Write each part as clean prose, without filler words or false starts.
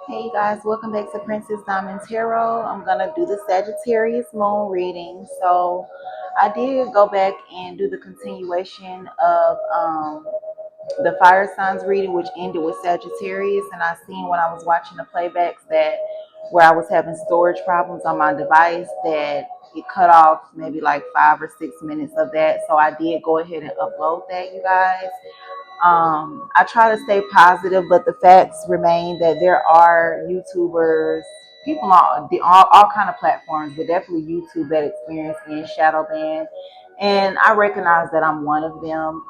Hey you guys, welcome back to Princess Diamond Tarot. I'm gonna do the Sagittarius moon reading. So I did go back and do the continuation of the fire signs reading, which ended with Sagittarius, and I seen when I was watching the playbacks that where I was having storage problems on my device that it cut off maybe like 5 or 6 minutes of that. So I did go ahead and upload that, you guys. I try to stay positive, but the facts remain that there are YouTubers, people on all kind of platforms, but definitely YouTube that experience being shadow banned. And I recognize that I'm one of them.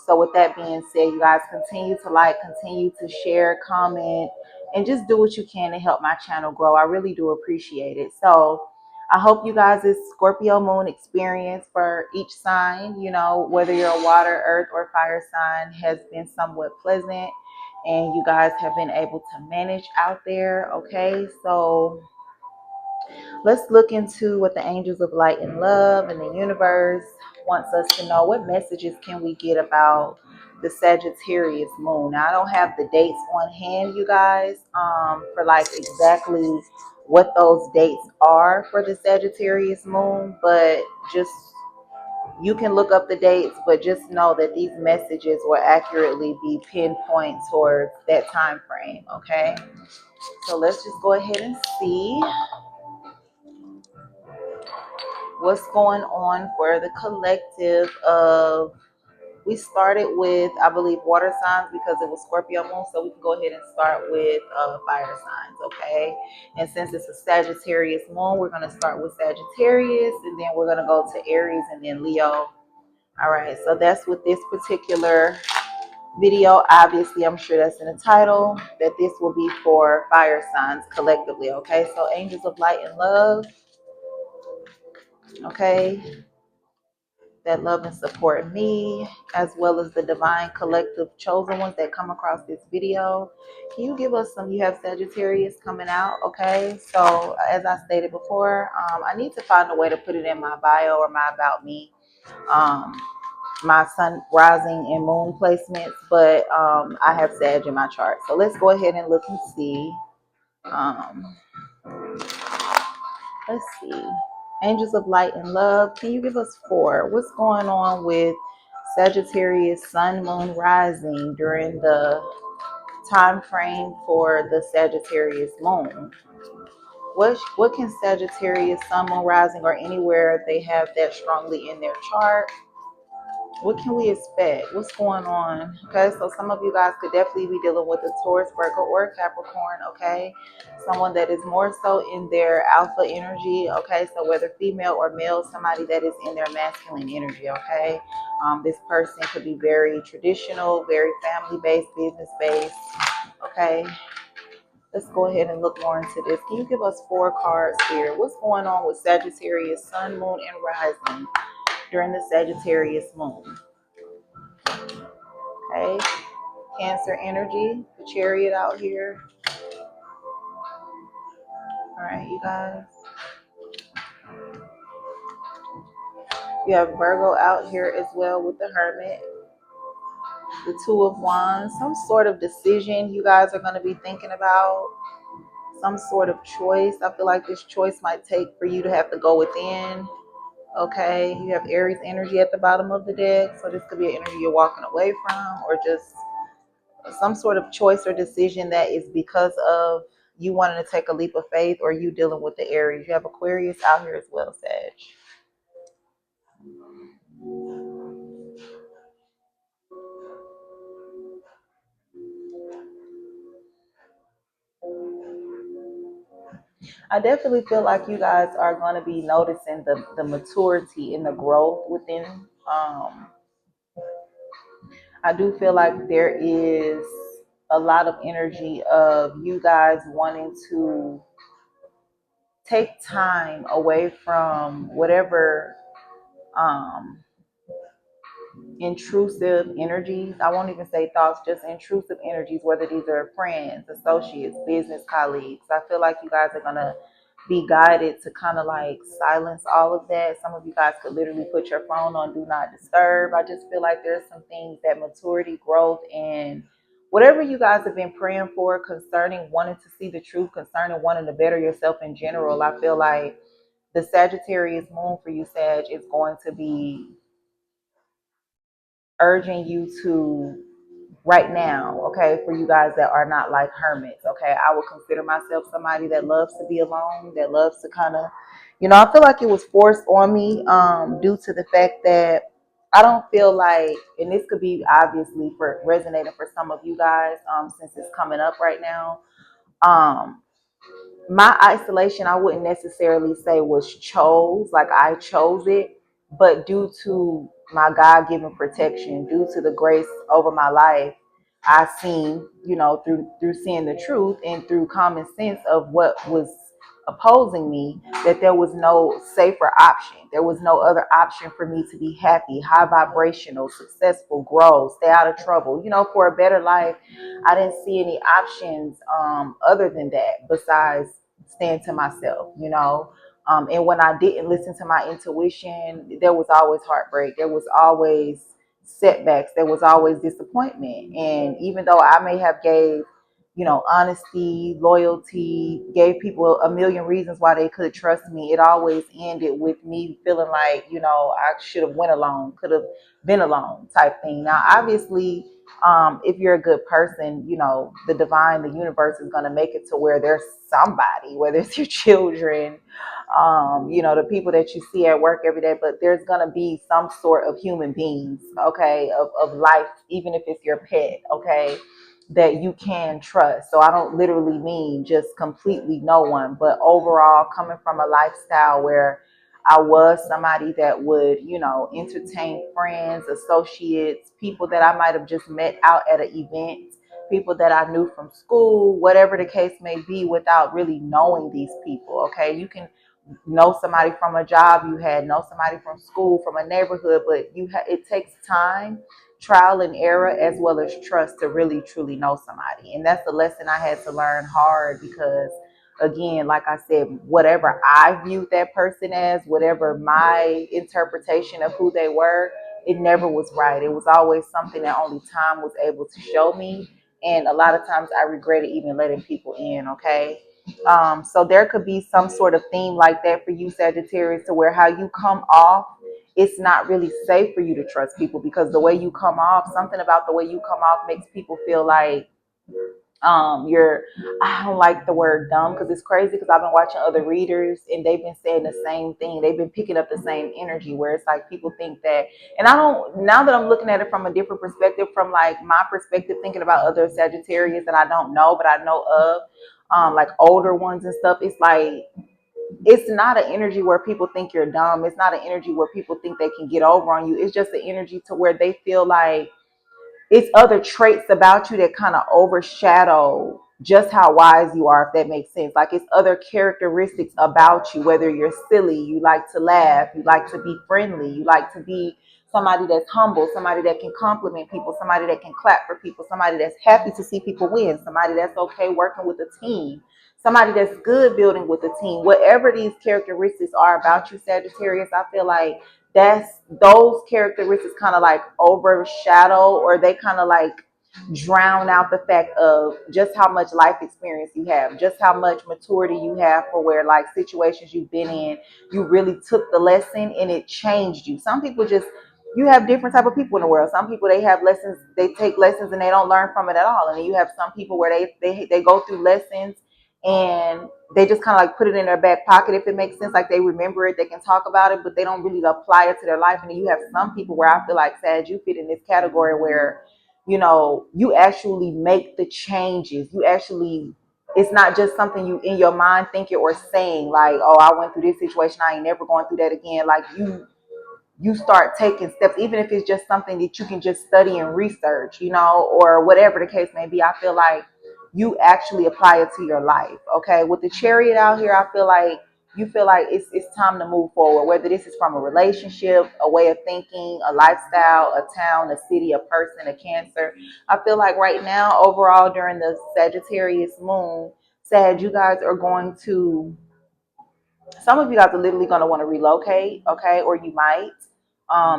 So with that being said, you guys continue to like, continue to share, comment, and just do what you can to help my channel grow. I really do appreciate it. So I hope you guys' Scorpio moon experience for each sign, whether you're a water, earth, or fire sign, has been somewhat pleasant and you guys have been able to manage out there. Okay, so let's look into what the angels of light and love and the universe wants us to know. What messages can we get about the Sagittarius moon? Now, I don't have the dates on hand, you guys, for like exactly what those dates are for the Sagittarius moon, but just you can look up the dates, but just know that these messages will accurately be pinpoint towards that time frame. Okay, so let's just go ahead and see what's going on for the collective of. We started with, I believe, water signs because it was Scorpio moon, so we can go ahead and start with fire signs. Okay, and since it's a Sagittarius moon, we're going to start with Sagittarius, and then we're going to go to Aries and then Leo. All right, so that's what this particular video, obviously I'm sure that's in the title, that this will be for fire signs collectively. Okay, so angels of light and love. Okay, that love and support me, as well as the divine collective chosen ones that come across this video. Can you give us some? You have Sagittarius coming out. Okay, so as I stated before, I need to find a way to put it in my bio or my about me, my sun rising and moon placements, but I have Sag in my chart. So let's go ahead and look and see. um, let's see. Angels of light and love, can you give us four? What's going on with Sagittarius sun, moon, rising during the time frame for the Sagittarius moon? What can Sagittarius sun, moon, rising, or anywhere they have that strongly in their chart, what can we expect? What's going on? Okay, so some of you guys could definitely be dealing with a Taurus, Virgo, or Capricorn. Okay, someone that is more so in their alpha energy. Okay, so whether female or male, somebody that is in their masculine energy. Okay, this person could be very traditional, very family based, business based. Okay, let's go ahead and look more into this. Can you give us four cards here? What's going on with Sagittarius sun, moon, and rising during the Sagittarius moon? Okay, Cancer energy, the Chariot out here. All right, you guys. You have Virgo out here as well with the Hermit, the Two of Wands. Some sort of decision you guys are going to be thinking about, some sort of choice. I feel like this choice might take for you to have to go within. Okay, you have Aries energy at the bottom of the deck, so this could be an energy you're walking away from, or just some sort of choice or decision that is because of you wanting to take a leap of faith, or you dealing with the Aries. You have Aquarius out here as well, Sag. I definitely feel like you guys are going to be noticing the maturity and the growth within. I do feel like there is a lot of energy of you guys wanting to take time away from whatever um, intrusive energies. I won't even say thoughts, just intrusive energies, whether these are friends, associates, business colleagues. I feel like you guys are going to be guided to kind of like silence all of that. Some of you guys could literally put your phone on do not disturb. I just feel like there's some things that maturity, growth, and whatever you guys have been praying for concerning wanting to see the truth, concerning wanting to better yourself in general, I feel like the Sagittarius moon for you, Sag, is going to be urging you to right now, okay, for you guys that are not like hermits, okay, I would consider myself somebody that loves to be alone, that loves to kind of, I feel like it was forced on me due to the fact that I don't feel like, and this could be obviously for resonating for some of you guys, since it's coming up right now. um my isolation, I wouldn't necessarily say was chose, like I chose it, but due to my God-given protection, due to the grace over my life, I seen, through seeing the truth and through common sense of what was opposing me, that there was no safer option. There was no other option for me to be happy, high vibrational, successful, grow, stay out of trouble, for a better life. I didn't see any options other than that besides staying to myself, and when I didn't listen to my intuition, there was always heartbreak. There was always setbacks. There was always disappointment. And even though I may have gave, honesty, loyalty, gave people a million reasons why they could trust me, it always ended with me feeling like, I should have went alone, could have been alone type thing. Now, obviously, if you're a good person, the divine, the universe is going to make it to where there's somebody, whether it's your children, the people that you see at work every day, but there's going to be some sort of human beings, okay, of life, even if it's your pet, okay, that you can trust. So I don't literally mean just completely no one, but overall coming from a lifestyle where I was somebody that would, entertain friends, associates, people that I might have just met out at an event, people that I knew from school, whatever the case may be, without really knowing these people. Okay, you can know somebody from a job you had, know somebody from school, from a neighborhood, but it takes time, trial and error, as well as trust to really truly know somebody. And that's the lesson I had to learn hard because, again, like I said, whatever I viewed that person as, whatever my interpretation of who they were, it never was right. It was always something that only time was able to show me. And a lot of times I regretted even letting people in, okay? So there could be some sort of theme like that for you, Sagittarius, to where how you come off, it's not really safe for you to trust people because the way you come off, something about the way you come off makes people feel like you're, I don't like the word dumb because it's crazy because I've been watching other readers and they've been saying the same thing. They've been picking up the same energy where it's like people think that, and I don't, now that I'm looking at it from a different perspective, from like my perspective, thinking about other Sagittarius that I don't know but I know of, like older ones and stuff, it's like it's not an energy where people think you're dumb. It's not an energy where people think they can get over on you. It's just an energy to where they feel like it's other traits about you that kind of overshadow just how wise you are, if that makes sense. Like it's other characteristics about you, whether you're silly, you like to laugh, you like to be friendly, you like to be somebody that's humble, somebody that can compliment people, somebody that can clap for people, somebody that's happy to see people win, somebody that's okay working with a team, somebody that's good building with a team. Whatever these characteristics are about you, Sagittarius, I feel like that's those characteristics kind of like overshadow, or they kind of like drown out the fact of just how much life experience you have, just how much maturity you have, for where like situations you've been in, you really took the lesson and it changed you. Some people just, you have different type of people in the world. Some people, they have lessons, they take lessons and they don't learn from it at all. And then you have some people where they go through lessons and they just kind of like put it in their back pocket, if it makes sense. Like they remember it, they can talk about it, but they don't really apply it to their life. And then you have some people where I feel like, Sag, you fit in this category where, you actually make the changes. You actually, it's not just something you in your mind thinking or saying like, oh, I went through this situation, I ain't never going through that again. Like you start taking steps, even if it's just something that you can just study and research, or whatever the case may be. I feel like you actually apply it to your life. Okay. With the Chariot out here, I feel like you feel like it's time to move forward, whether this is from a relationship, a way of thinking, a lifestyle, a town, a city, a person, a Cancer. I feel like right now, overall, during the Sagittarius moon, Sag, you guys are going to, some of you guys are literally going to want to relocate, okay, or you might.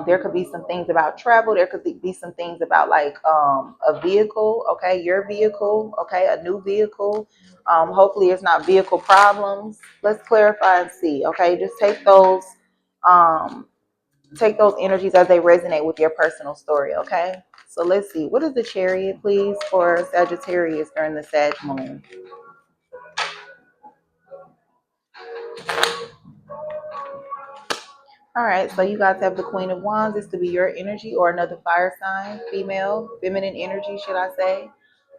There could be some things about travel. There could be some things about like a vehicle, okay, your vehicle, okay, a new vehicle. Hopefully it's not vehicle problems. Let's clarify and see, okay? Just um, take those energies as they resonate with your personal story, okay? So let's see. What is the Chariot, please, for Sagittarius during the Sag moon? All right, so you guys have the Queen of Wands. This could be your energy or another fire sign, female, feminine energy, should I say.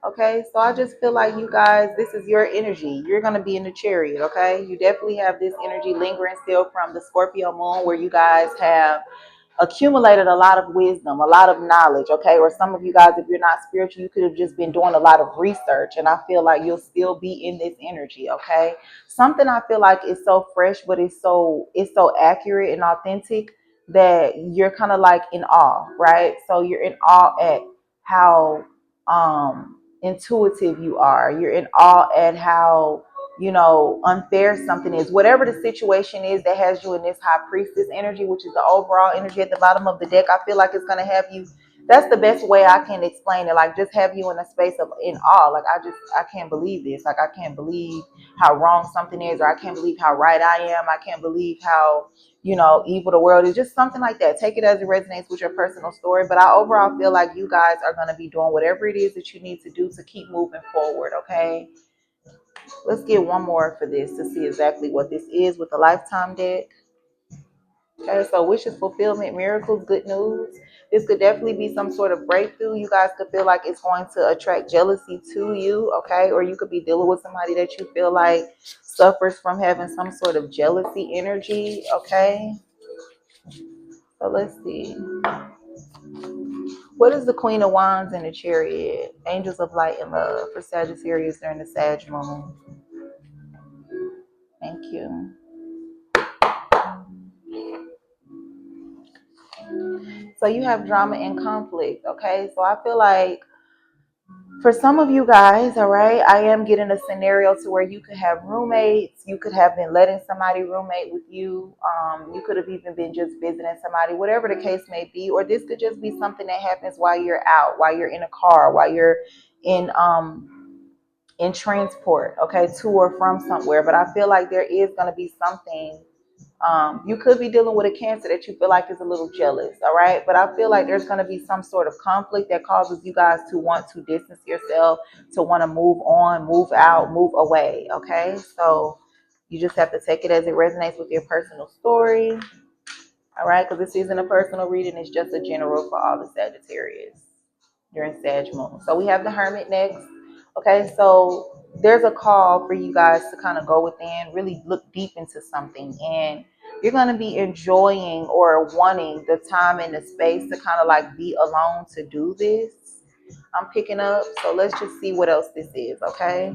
Okay, so I just feel like you guys, this is your energy. You're going to be in the Chariot, okay? You definitely have this energy lingering still from the Scorpio moon, where you guys have accumulated a lot of wisdom, a lot of knowledge, okay? Or some of you guys, if you're not spiritual, you could have just been doing a lot of research, and I feel like you'll still be in this energy, okay? Something I feel like is so fresh, but it's so accurate and authentic that you're kind of like in awe, right? So you're in awe at how intuitive you are. You're in awe at how unfair something is. Whatever the situation is that has you in this high priestess energy, which is the overall energy at the bottom of the deck, I feel like it's going to have you. That's the best way I can explain it. Like, just have you in a space of in awe. Like, I can't believe this. Like, I can't believe how wrong something is, or I can't believe how right I am. I can't believe how, evil the world is. Just something like that. Take it as it resonates with your personal story. But I overall feel like you guys are going to be doing whatever it is that you need to do to keep moving forward, okay? Let's get one more for this to see exactly what this is with the lifetime deck. Okay, so wishes, fulfillment, miracles, good news. This could definitely be some sort of breakthrough. You guys could feel like it's going to attract jealousy to you, okay? Or you could be dealing with somebody that you feel like suffers from having some sort of jealousy energy, okay? So let's see. What is the Queen of Wands in the Chariot? Angels of light and love for Sagittarius during the Sag moon. Thank you. So you have drama and conflict, okay? So I feel like for some of you guys, all right, I am getting a scenario to where you could have roommates. You could have been letting somebody roommate with you. You could have even been just visiting somebody, whatever the case may be. Or this could just be something that happens while you're out, while you're in a car, while you're in transport, okay, to or from somewhere. But I feel like there is going to be something. You could be dealing with a Cancer that you feel like is a little jealous, all right? But I feel like there's going to be some sort of conflict that causes you guys to want to distance yourself, to want to move on, move out, move away, okay? So you just have to take it as it resonates with your personal story, all right? Because this isn't a personal reading. It's just a general for all the Sagittarius during Sag moon. So we have the Hermit next. Okay, so there's a call for you guys to kind of go within, really look deep into something, and you're going to be enjoying or wanting the time and the space to kind of like be alone to do this. I'm picking up, so let's just see what else this is, okay?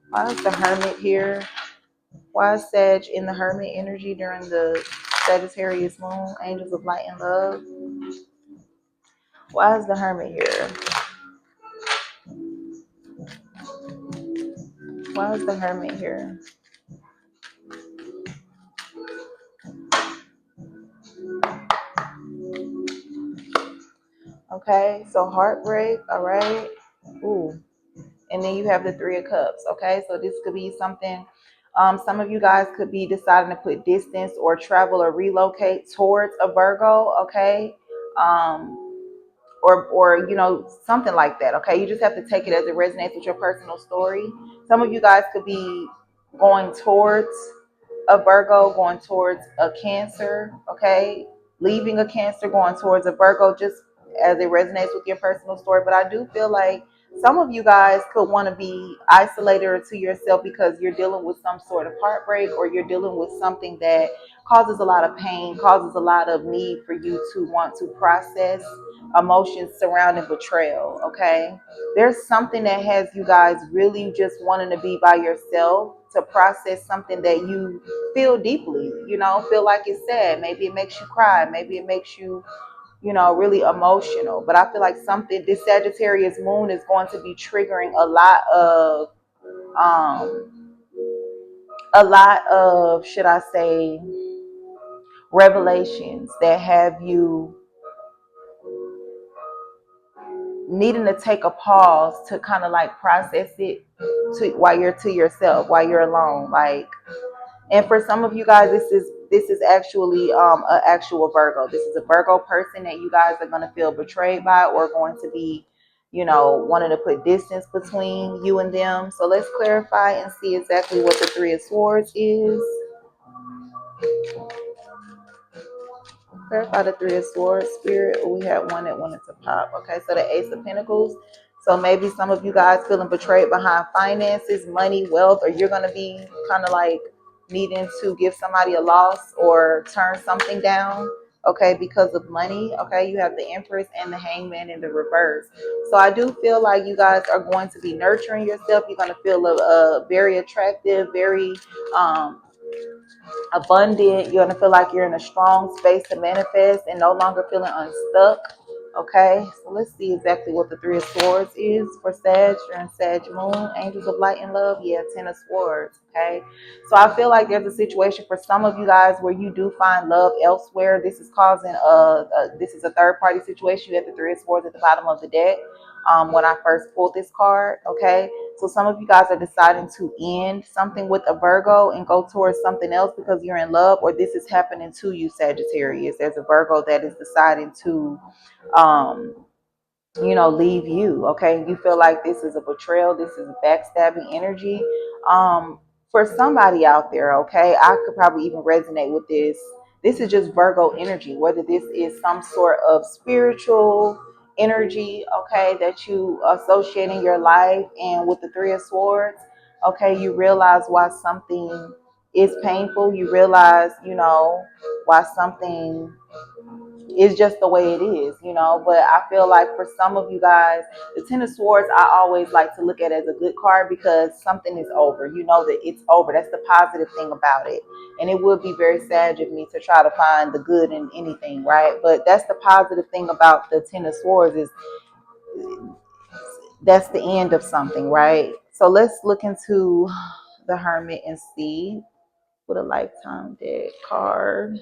Why is the Hermit here? Why is Sag in the Hermit energy during the Sagittarius moon? Angels of light and love. Why is the Hermit here? Why is the Hermit here? Okay, so heartbreak, all right. Ooh, and then you have the Three of Cups. Okay, so this could be something. Some of you guys could be deciding to put distance or travel or relocate towards a Virgo. Okay, or something like that. Okay, you just have to take it as it resonates with your personal story. Some of you guys could be going towards a Virgo, going towards a Cancer, okay? Leaving a Cancer, going towards a Virgo, just as it resonates with your personal story. But I do feel like some of you guys could want to be isolated or to yourself because you're dealing with some sort of heartbreak, or you're dealing with something that causes a lot of pain, causes a lot of need for you to want to process emotions surrounding betrayal, okay? There's something that has you guys really just wanting to be by yourself to process something that you feel deeply, feel like it's sad. Maybe it makes you cry. Maybe it makes you, really emotional. But I feel like this Sagittarius moon is going to be triggering a lot of, should I say, revelations that have you needing to take a pause to kind of like process it while you're to yourself, while you're alone. Like, and for some of you guys, this is actually an actual Virgo. This is a Virgo person that you guys are going to feel betrayed by, or going to be, wanting to put distance between you and them. So let's clarify and see exactly what the Three of Swords is. Clarify the Three of Swords, Spirit. We had one that wanted to pop. Okay, so the Ace of Pentacles. So maybe some of you guys feeling betrayed behind finances, money, wealth, or you're going to be kind of like needing to give somebody a loss or turn something down, okay, because of money. Okay, you have the Empress and the Hangman in the reverse. So I do feel like you guys are going to be nurturing yourself. You're going to feel very attractive, very abundant. You're going to feel like you're in a strong space to manifest and no longer feeling unstuck. Okay, so let's see exactly what the Three of Swords is for Sag. You're in Sag Moon, Angels of Light and Love. Yeah, Ten of Swords. Okay, so I feel like there's a situation for some of you guys where you do find love elsewhere. This is causing this is a third party situation. You have the Three of Swords at the bottom of the deck. When I first pulled this card, okay, so some of you guys are deciding to end something with a Virgo and go towards something else because you're in love, or this is happening to you, Sagittarius. There's a Virgo that is deciding to um leave you. Okay, you feel like this is a betrayal, this is a backstabbing energy for somebody out there. Okay, I could probably even resonate with this. This is just Virgo energy, whether this is some sort of spiritual energy, okay, that you associate in your life. And with the Three of Swords, okay, you realize why something is painful. You realize, why something it's just the way it is. But I feel like for some of you guys, the Ten of Swords, I always like to look at as a good card because something is over. You know that it's over. That's the positive thing about it. And it would be very sad of me to try to find the good in anything, right? But that's the positive thing about the Ten of Swords is that's the end of something, right? So let's look into the Hermit and see with a lifetime deck card.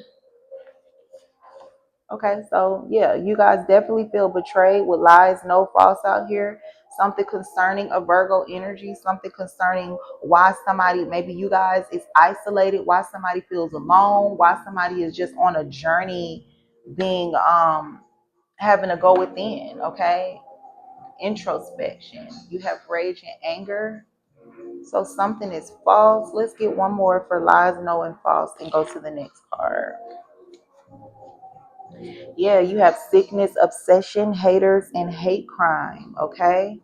Okay, so yeah, you guys definitely feel betrayed with lies, no false out here. Something concerning a Virgo energy, something concerning why somebody, maybe you guys is isolated, why somebody feels alone, why somebody is just on a journey being having to go within, okay? Introspection. You have rage and anger. So something is false. Let's get one more for lies, no, and false and go to the next card. Yeah, you have sickness, obsession, haters, and hate crime. Okay.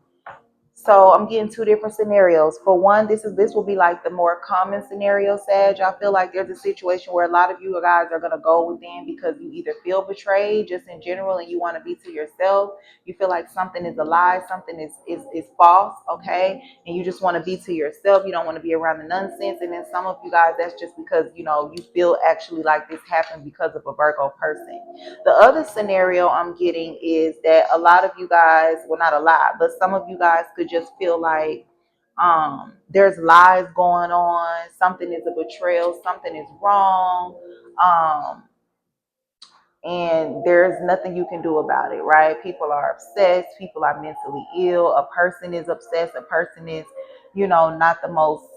So I'm getting two different scenarios. For one, this will be like the more common scenario, Sag. I feel like there's a situation where a lot of you guys are gonna go within because you either feel betrayed just in general and you want to be to yourself. You feel like something is a lie, something is false, okay? And you just want to be to yourself. You don't want to be around the nonsense. And then some of you guys, that's just because you feel actually like this happened because of a Virgo person. The other scenario I'm getting is that a lot of you guys, well, not a lot, but some of you guys could just feel like there's lies going on, something is a betrayal, something is wrong, and there's nothing you can do about it, right? People are obsessed, people are mentally ill, a person is obsessed, a person is, not the most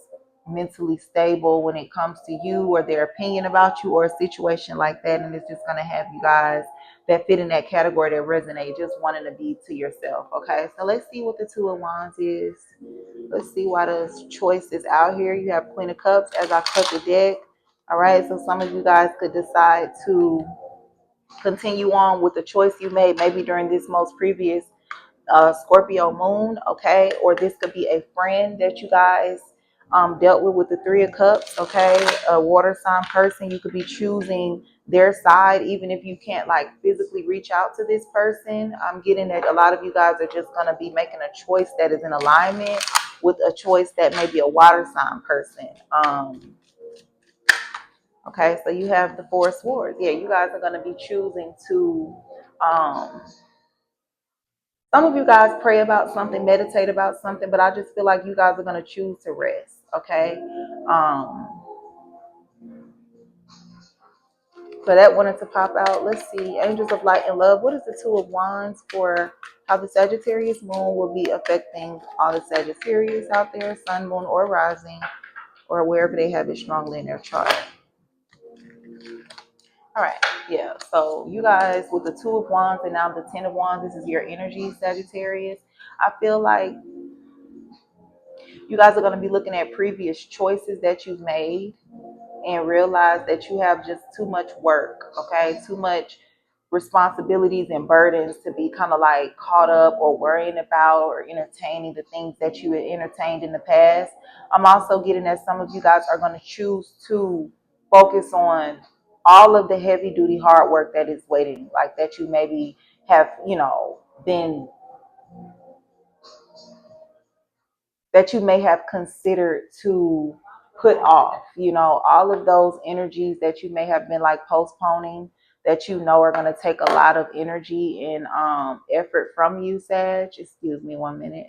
mentally stable when it comes to you or their opinion about you or a situation like that. And it's just going to have you guys that fit in that category that resonate, just wanting to be to yourself. Okay, so let's see what the Two of Wands is. Let's see why the choice is out here. You have Queen of Cups as I cut the deck. All right, so some of you guys could decide to continue on with the choice you made maybe during this most previous Scorpio moon, okay? Or this could be a friend that you guys dealt with the Three of Cups, okay? A water sign person. You could be choosing their side even if you can't like physically reach out to this person. I'm getting that a lot of you guys are just going to be making a choice that is in alignment with a choice that may be a water sign person. Okay, so you have the Four of Swords. Yeah, you guys are going to be choosing to some of you guys pray about something, meditate about something, but I just feel like you guys are going to choose to rest. Okay. So that wanted to pop out. Let's see. Angels of Light and Love. What is the Two of Wands for how the Sagittarius moon will be affecting all the Sagittarius out there, sun, moon, or rising, or wherever they have it strongly in their chart? All right. Yeah. So you guys with the Two of Wands and now the Ten of Wands, this is your energy, Sagittarius. I feel like you guys are going to be looking at previous choices that you've made and realize that you have just too much work, okay? Too much responsibilities and burdens to be kind of like caught up or worrying about or entertaining the things that you had entertained in the past. I'm also getting that some of you guys are going to choose to focus on all of the heavy duty hard work that is waiting, like that you maybe have, been that you may have considered to put off, all of those energies that you may have been like postponing that are going to take a lot of energy and effort from you, Sag. Excuse me 1 minute.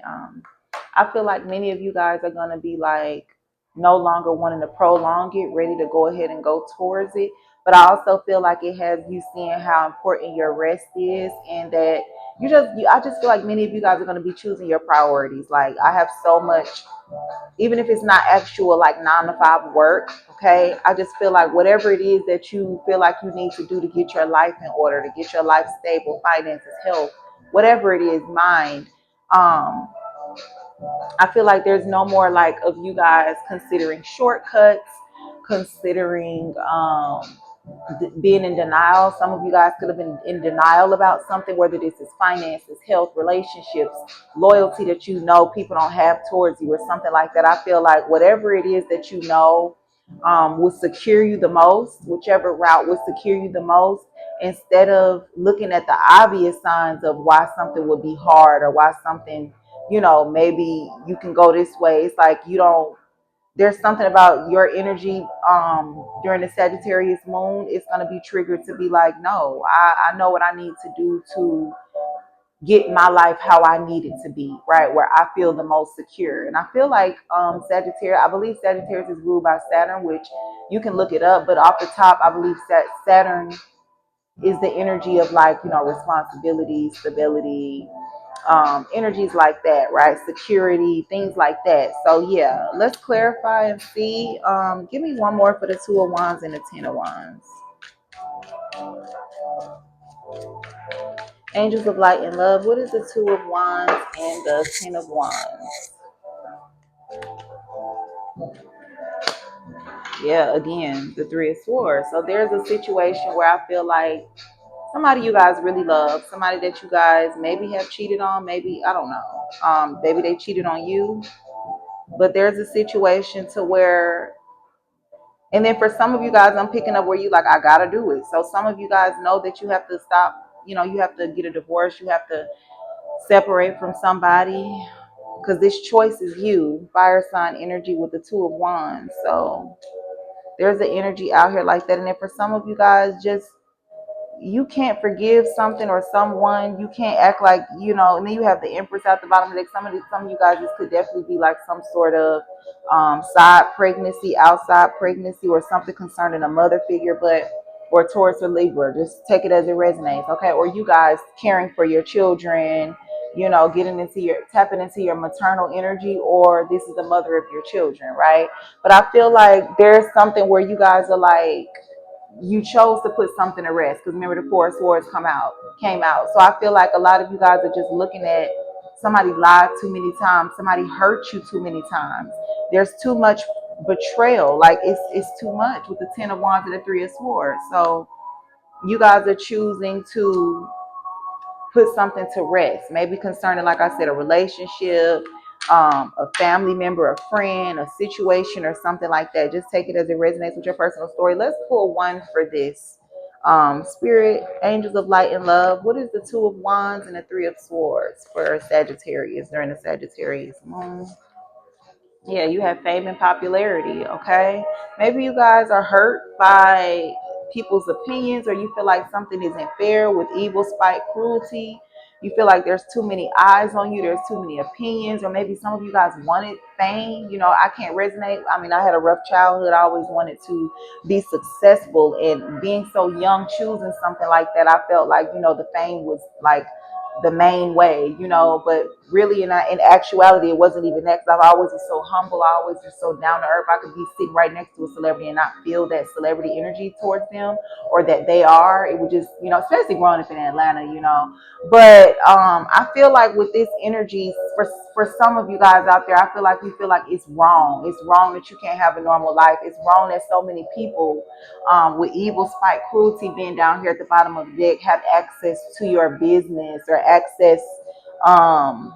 I feel like many of you guys are going to be like no longer wanting to prolong it, ready to go ahead and go towards it. But I also feel like it has you seeing how important your rest is, and that I just feel like many of you guys are going to be choosing your priorities. Like I have so much, even if it's not actual like 9 to 5 work, okay? I just feel like whatever it is that you feel like you need to do to get your life in order, to get your life stable, finances, health, whatever it is, mind. I feel like there's no more like of you guys considering shortcuts, considering being in denial. Some of you guys could have been in denial about something, whether this is finances, health, relationships, loyalty that people don't have towards you or something like that. I feel like whatever it is that will secure you the most, whichever route will secure you the most, instead of looking at the obvious signs of why something would be hard or why something, maybe you can go this way. It's like there's something about your energy during the Sagittarius moon. It's going to be triggered to be like, no, I know what I need to do to get my life how I need it to be, right? Where I feel the most secure. And I feel like Sagittarius, I believe Sagittarius is ruled by Saturn, which you can look it up. But off the top, I believe that Saturn is the energy of like, responsibility, stability, energies like that, right? Security, things like that. So yeah, let's clarify and see. Give me one more for the Two of Wands and the Ten of Wands. Angels of Light and Love. What is the Two of Wands and the Ten of Wands? Yeah, again, the Three of Swords. So there's a situation where I feel like somebody you guys really love, somebody that you guys maybe have cheated on, maybe, I don't know. Maybe they cheated on you. But there's a situation to where, and then for some of you guys, I'm picking up where you like, I gotta do it. So some of you guys know that you have to stop, you have to get a divorce, you have to separate from somebody, because this choice is you, fire sign energy with the Two of Wands. So there's an energy out here like that. And then for some of you guys, just you can't forgive something or someone. You can't act like, and then you have the Empress at the bottom. Like some of you guys, this could definitely be like some sort of side pregnancy, outside pregnancy, or something concerning a mother figure, or Taurus or Libra. Just take it as it resonates, okay? Or you guys caring for your children, tapping into your maternal energy, or this is the mother of your children, right? But I feel like there's something where you guys are like, you chose to put something to rest, because remember the Four of Swords came out. So I feel like a lot of you guys are just looking at somebody lied too many times, somebody hurt you too many times. There's too much betrayal. Like it's too much with the Ten of Wands and the Three of Swords. So you guys are choosing to put something to rest, maybe concerning, like I said, a relationship, a family member, a friend, a situation, or something like that. Just take it as it resonates with your personal story. Let's pull one for this. Spirit, Angels of Light and Love. What is the Two of Wands and the Three of Swords for Sagittarius during the Sagittarius moon? Yeah, you have fame and popularity, okay? Maybe you guys are hurt by people's opinions, or you feel like something isn't fair with evil, spite, cruelty. You feel like there's too many eyes on you, there's too many opinions, or maybe some of you guys wanted fame. You know, I can't resonate. I mean, I had a rough childhood. I always wanted to be successful, and being so young, choosing something like that, I felt like, you know, the fame was like the main way, you know, but really in actuality, it wasn't even that. 'Cause I've always been so humble. I always was so down to earth. I could be sitting right next to a celebrity and not feel that celebrity energy towards them, or that they are. It would just, you know, especially growing up in Atlanta, you know. But I feel like with this energy, for some of you guys out there, I feel like you feel like it's wrong. It's wrong that you can't have a normal life. It's wrong that so many people with evil, spite, cruelty being down here at the bottom of the deck have access to your business, or access, um,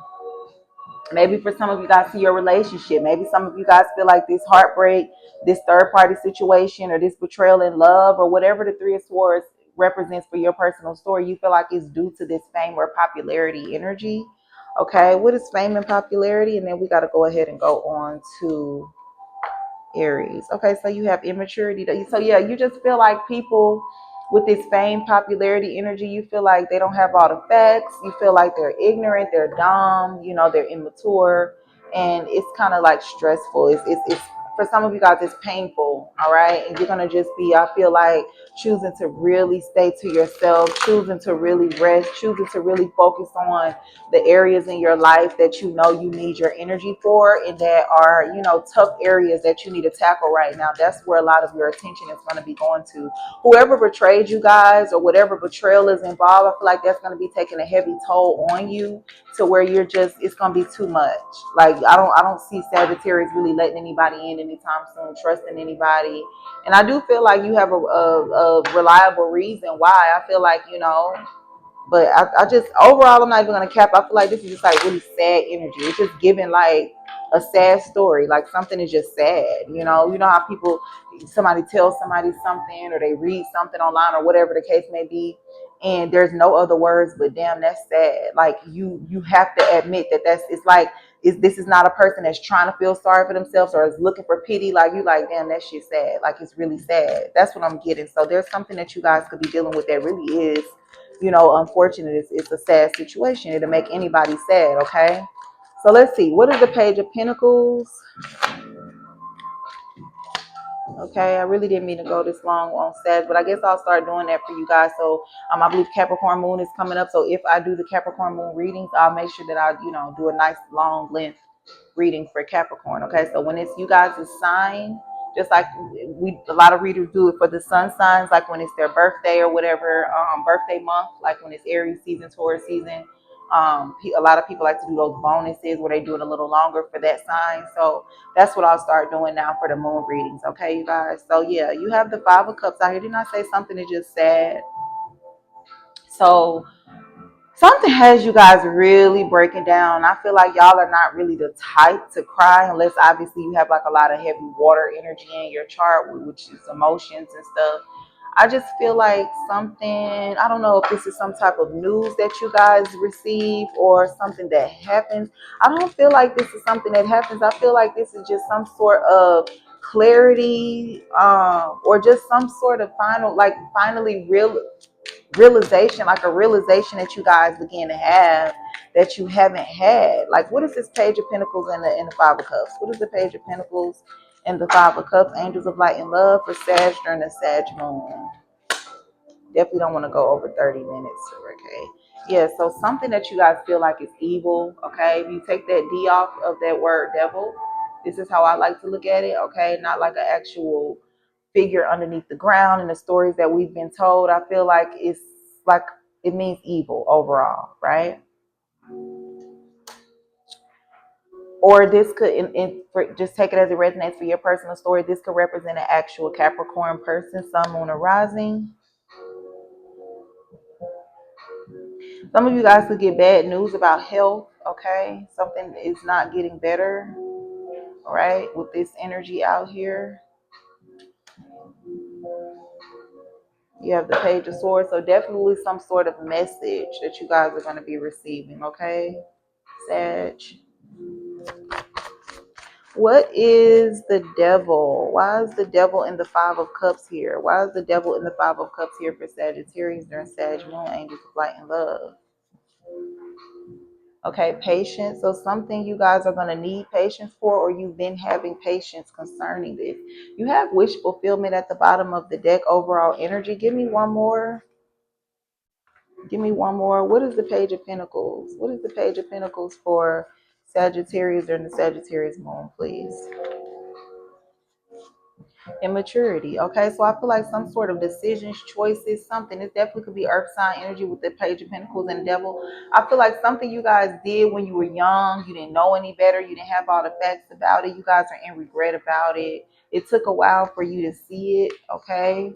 maybe for some of you guys, to your relationship. Maybe some of you guys feel like this heartbreak, this third party situation, or this betrayal in love, or whatever the Three of Swords represents for your personal story, you feel like it's due to this fame or popularity energy. Okay, what is fame and popularity? And then we got to go ahead and go on to Aries. Okay, so you have immaturity. So yeah, you just feel like people with this fame, popularity energy, you feel like they don't have all the facts. You feel like they're ignorant, they're dumb, you know, they're immature, and it's kind of like stressful. It's for some of you guys, it's painful. All right, and you're gonna just be, I feel like, choosing to really stay to yourself, choosing to really rest, choosing to really focus on the areas in your life that you know you need your energy for, and that are, you know, tough areas that you need to tackle right now. That's where a lot of your attention is going to be going to. Whoever betrayed you guys, or whatever betrayal is involved, I feel like that's going to be taking a heavy toll on you, to where you're just, it's going to be too much. Like, I don't see Sagittarius really letting anybody in anytime soon, trusting anybody. And I do feel like you have a reliable reason why. I feel like, you know, but I just, overall, I'm not even gonna cap. I feel like this is just like really sad energy. It's just giving like a sad story. Like something is just sad. You know how people, somebody tells somebody something, or they read something online, or whatever the case may be, and there's no other words but damn, that's sad. Like you have to admit that it's like, this is not a person that's trying to feel sorry for themselves, or is looking for pity. Like, you like, damn, that shit's sad. Like, it's really sad. That's what I'm getting. So there's something that you guys could be dealing with that really is, you know, unfortunate. It's a sad situation. It'll make anybody sad. Okay, so let's see, what is the Page of Pentacles? Okay, I really didn't mean to go this long on Sag, but I guess I'll start doing that for you guys. So I believe Capricorn moon is coming up, so if I do the Capricorn moon readings, I'll make sure that I, you know, do a nice long length reading for Capricorn. Okay, so when it's you guys' sign, just like a lot of readers do it for the sun signs, like when it's their birthday or whatever, birthday month, like when it's Aries season, Taurus season. A lot of people like to do those bonuses where they do it a little longer for that sign. So that's what I'll start doing now for the moon readings. Okay, you guys. So yeah, you have the Five of Cups out here. Didn't I say something is just sad? So something has you guys really breaking down. I feel like y'all are not really the type to cry, unless obviously you have like a lot of heavy water energy in your chart, which is emotions and stuff. I just feel like something, I don't know if this is some type of news that you guys receive, or something that happens. I don't feel like this is something that happens. I feel like this is just some sort of clarity, or just some sort of finally realization, like a realization that you guys begin to have that you haven't had. Like, what is this Page of Pentacles and the Five of Cups? What is the Page of Pentacles and the Five of Cups? Angels of Light and Love for Sag during the Sag moon. Definitely don't want to go over 30 minutes. Okay. Yeah, so something that you guys feel like is evil. Okay. If you take that D off of that word devil, this is how I like to look at it. Okay. Not like an actual figure underneath the ground in the stories that we've been told. I feel like it's like, it means evil overall, right? Or this could, just take it as it resonates for your personal story, this could represent an actual Capricorn person, sun, moon, or rising. Some of you guys could get bad news about health, okay? Something is not getting better, all right, with this energy out here. You have the Page of Swords, so definitely some sort of message that you guys are going to be receiving, okay, Sag? What is the devil? Why is the devil in the Five of Cups here? Why is the devil in the Five of Cups here for Sagittarius during Sag moon, angels of light and love? Okay, patience. So something you guys are going to need patience for, or you've been having patience concerning this. You have wish fulfillment at the bottom of the deck, overall energy. Give me one more. Give me one more. What is the Page of Pentacles? What is the Page of Pentacles for Sagittarius during the Sagittarius moon, please? Immaturity. Okay, so I feel like some sort of decisions, choices, something. It definitely could be earth sign energy with the Page of Pentacles and the Devil. I feel like something you guys did when you were young, you didn't know any better, you didn't have all the facts about it, you guys are in regret about it. It took a while for you to see it. Okay,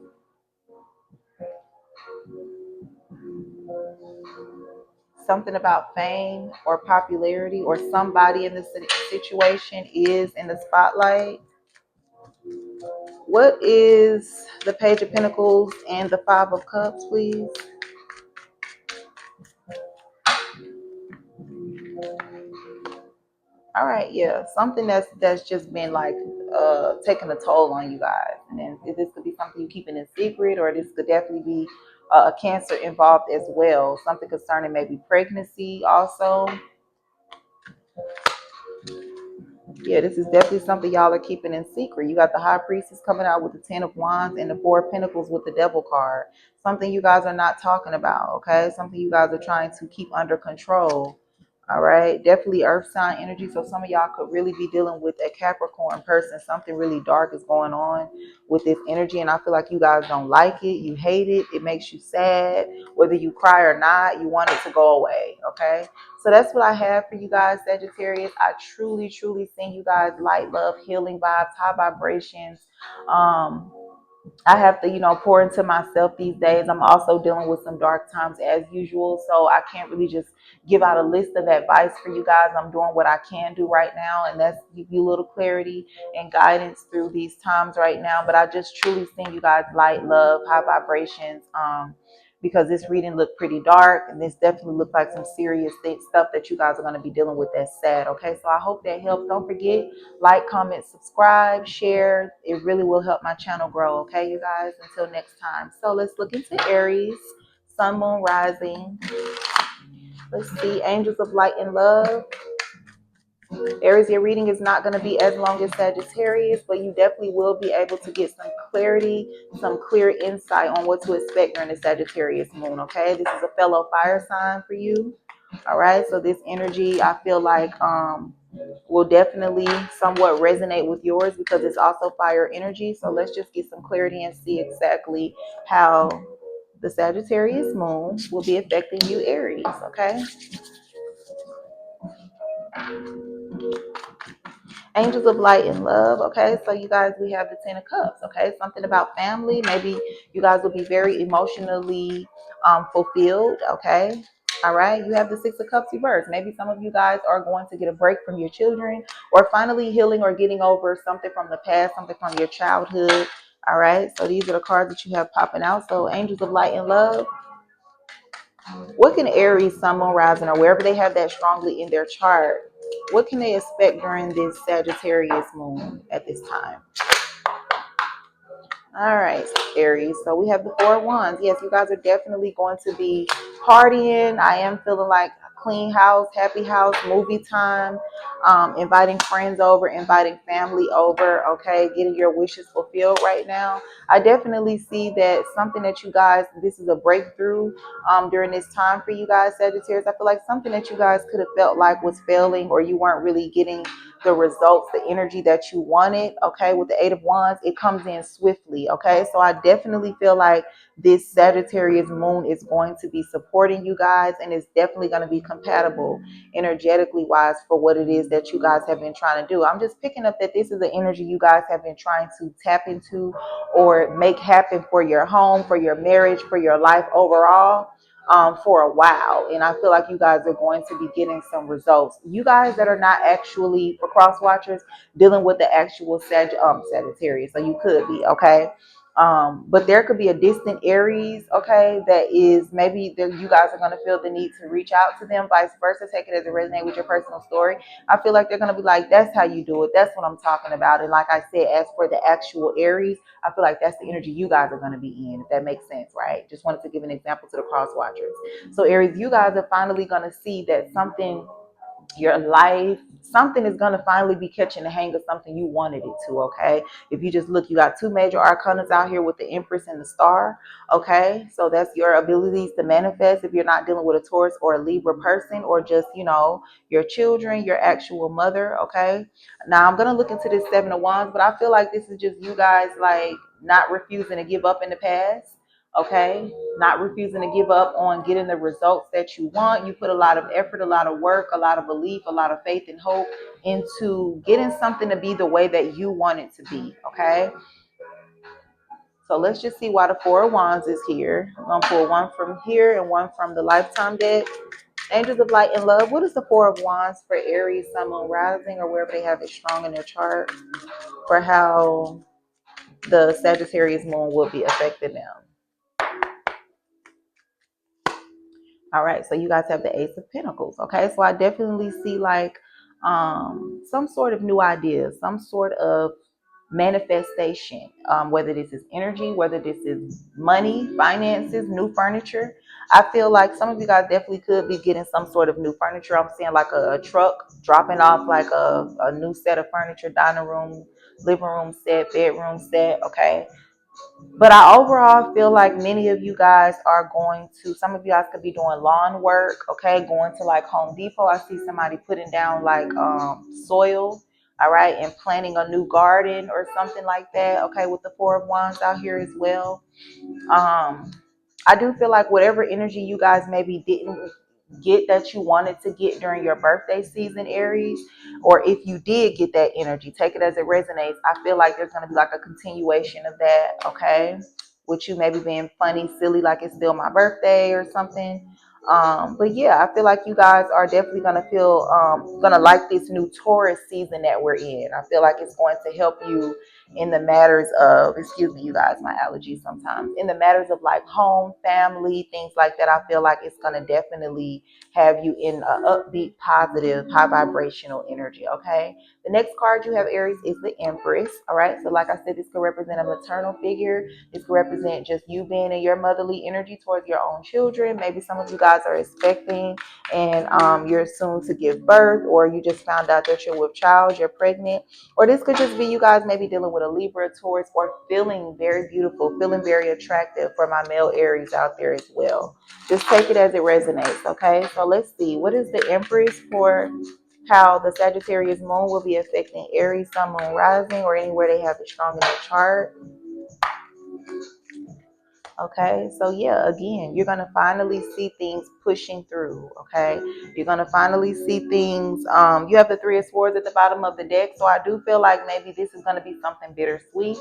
something about fame or popularity, or somebody in this situation is in the spotlight. What is the Page of Pentacles and the Five of Cups, please? All right, yeah, something that's just been like taking a toll on you guys, and then this could be something you keeping in secret, or this could definitely be a cancer involved as well. Something concerning maybe pregnancy, also. Yeah, this is definitely something y'all are keeping in secret. You got the High Priestess coming out with the Ten of Wands and the Four of Pentacles with the Devil card. Something you guys are not talking about, okay? Something you guys are trying to keep under control. All right, definitely earth sign energy. So some of y'all could really be dealing with a Capricorn person. Something really dark is going on with this energy. And I feel like you guys don't like it. You hate it. It makes you sad. Whether you cry or not, you want it to go away. Okay. So that's what I have for you guys, Sagittarius. I truly, truly send you guys light, love, healing vibes, high vibrations. Um, I have to, pour into myself these days. I'm also dealing with some dark times as usual. So I can't really just give out a list of advice for you guys. I'm doing what I can do right now, and that's give you a little clarity and guidance through these times right now. But I just truly send you guys light, love, high vibrations. Because this reading looked pretty dark, and this definitely looked like some serious stuff that you guys are going to be dealing with that's sad. Okay, so I hope that helps. Don't forget, like, comment, subscribe, share. It really will help my channel grow. Okay, you guys, until next time. So let's look into Aries, Sun, Moon, Rising. Let's see, Angels of Light and Love. Aries, your reading is not going to be as long as Sagittarius, but you definitely will be able to get some clarity, some clear insight on what to expect during the Sagittarius moon, okay? This is a fellow fire sign for you, all right? So this energy, I feel like, will definitely somewhat resonate with yours because it's also fire energy. So let's just get some clarity and see exactly how the Sagittarius moon will be affecting you, Aries, okay? Angels of Light and Love. Okay, so you guys, we have the Ten of Cups. Okay, something about family. Maybe you guys will be very emotionally fulfilled. Okay, all right. You have the Six of Cups reversed. Maybe some of you guys are going to get a break from your children, or finally healing or getting over something from the past, something from your childhood. All right, so these are the cards that you have popping out. So Angels of Light and Love. What can Aries, Sun, Moon, Rising, or wherever they have that strongly in their chart, what can they expect during this Sagittarius moon at this time? All right, Aries. So we have the Four of Wands. Yes, you guys are definitely going to be partying. I am feeling like a clean house, happy house, movie time, inviting friends over, inviting family over, okay, getting your wishes fulfilled right now. I definitely see that something that you guys, this is a breakthrough during this time for you guys, Sagittarius. I feel like something that you guys could have felt like was failing, or you weren't really getting the results, the energy that you wanted, okay, with the Eight of Wands, it comes in swiftly, okay? So I definitely feel like this Sagittarius moon is going to be supporting you guys, and it's definitely going to be compatible energetically wise for what it is that you guys have been trying to do. I'm just picking up that this is the energy you guys have been trying to tap into or make happen for your home, for your marriage, for your life overall, for a while. And I feel like you guys are going to be getting some results. You guys that are not actually, for cross watchers, dealing with the actual Sagittarius, so you could be, okay? But there could be a distant Aries, okay, that is maybe you guys are going to feel the need to reach out to them, vice versa. Take it as it resonates with your personal story. I feel like they're going to be like, that's how you do it. That's what I'm talking about. And like I said, as for the actual Aries, I feel like that's the energy you guys are going to be in, if that makes sense, right? Just wanted to give an example to the cross watchers. So Aries, you guys are finally going to see that your life, something is going to finally be catching the hang of something you wanted it to, okay? If you just look, you got two major arcanas out here with the Empress and the Star, okay? So that's your abilities to manifest if you're not dealing with a Taurus or a Libra person, or just, your children, your actual mother, okay? Now I'm going to look into this Seven of Wands, but I feel like this is just you guys like not refusing to give up in the past. Okay, not refusing to give up on getting the results that you want. You put a lot of effort, a lot of work, a lot of belief, a lot of faith and hope into getting something to be the way that you want it to be. Okay, so let's just see why the Four of Wands is here. I'm going to pull one from here and one from the Lifetime deck. Angels of Light and Love. What is the Four of Wands for Aries, Sun, Moon, Rising, or wherever they have it strong in their chart, for how the Sagittarius moon will be affecting them? All right, so you guys have the Ace of Pentacles. Okay, so I definitely see like some sort of new ideas, some sort of manifestation, whether this is energy, whether this is money, finances, new furniture. I feel like some of you guys definitely could be getting some sort of new furniture. I'm seeing like a truck dropping off like a new set of furniture, dining room, living room set, bedroom set. Okay, but I overall feel like many of you guys are going to, some of you guys could be doing lawn work, okay, going to like Home Depot. I see somebody putting down like soil, all right, and planting a new garden or something like that, okay, with the Four of Wands out here as well. I do feel like whatever energy you guys maybe didn't get that you wanted to get during your birthday season, Aries, or if you did get that energy, take it as it resonates. I feel like there's going to be like a continuation of that, okay? With you maybe being funny, silly, like it's still my birthday or something. But yeah, I feel like you guys are definitely going to feel, going to like this new Taurus season that we're in. I feel like it's going to help you in the matters of, excuse me, you guys, my allergies sometimes, in the matters of like home, family, things like that. I feel like it's going to definitely have you in an upbeat, positive, high vibrational energy, okay? The next card you have, Aries, is the Empress, all right? So like I said, this could represent a maternal figure. This could represent just you being in your motherly energy towards your own children. Maybe some of you guys are expecting and you're soon to give birth, or you just found out that you're with child, you're pregnant. Or this could just be you guys maybe dealing with a Libra, Taurus, or feeling very beautiful, feeling very attractive for my male Aries out there as well. Just take it as it resonates, okay? So let's see. What is the Empress for how the Sagittarius moon will be affecting Aries, Sun, Moon, Rising, or anywhere they have it strong in their chart? Okay, so yeah, again, you're going to finally see things pushing through, okay? You're going to finally see things. You have the Three of Swords at the bottom of the deck, so I do feel like maybe this is going to be something bittersweet.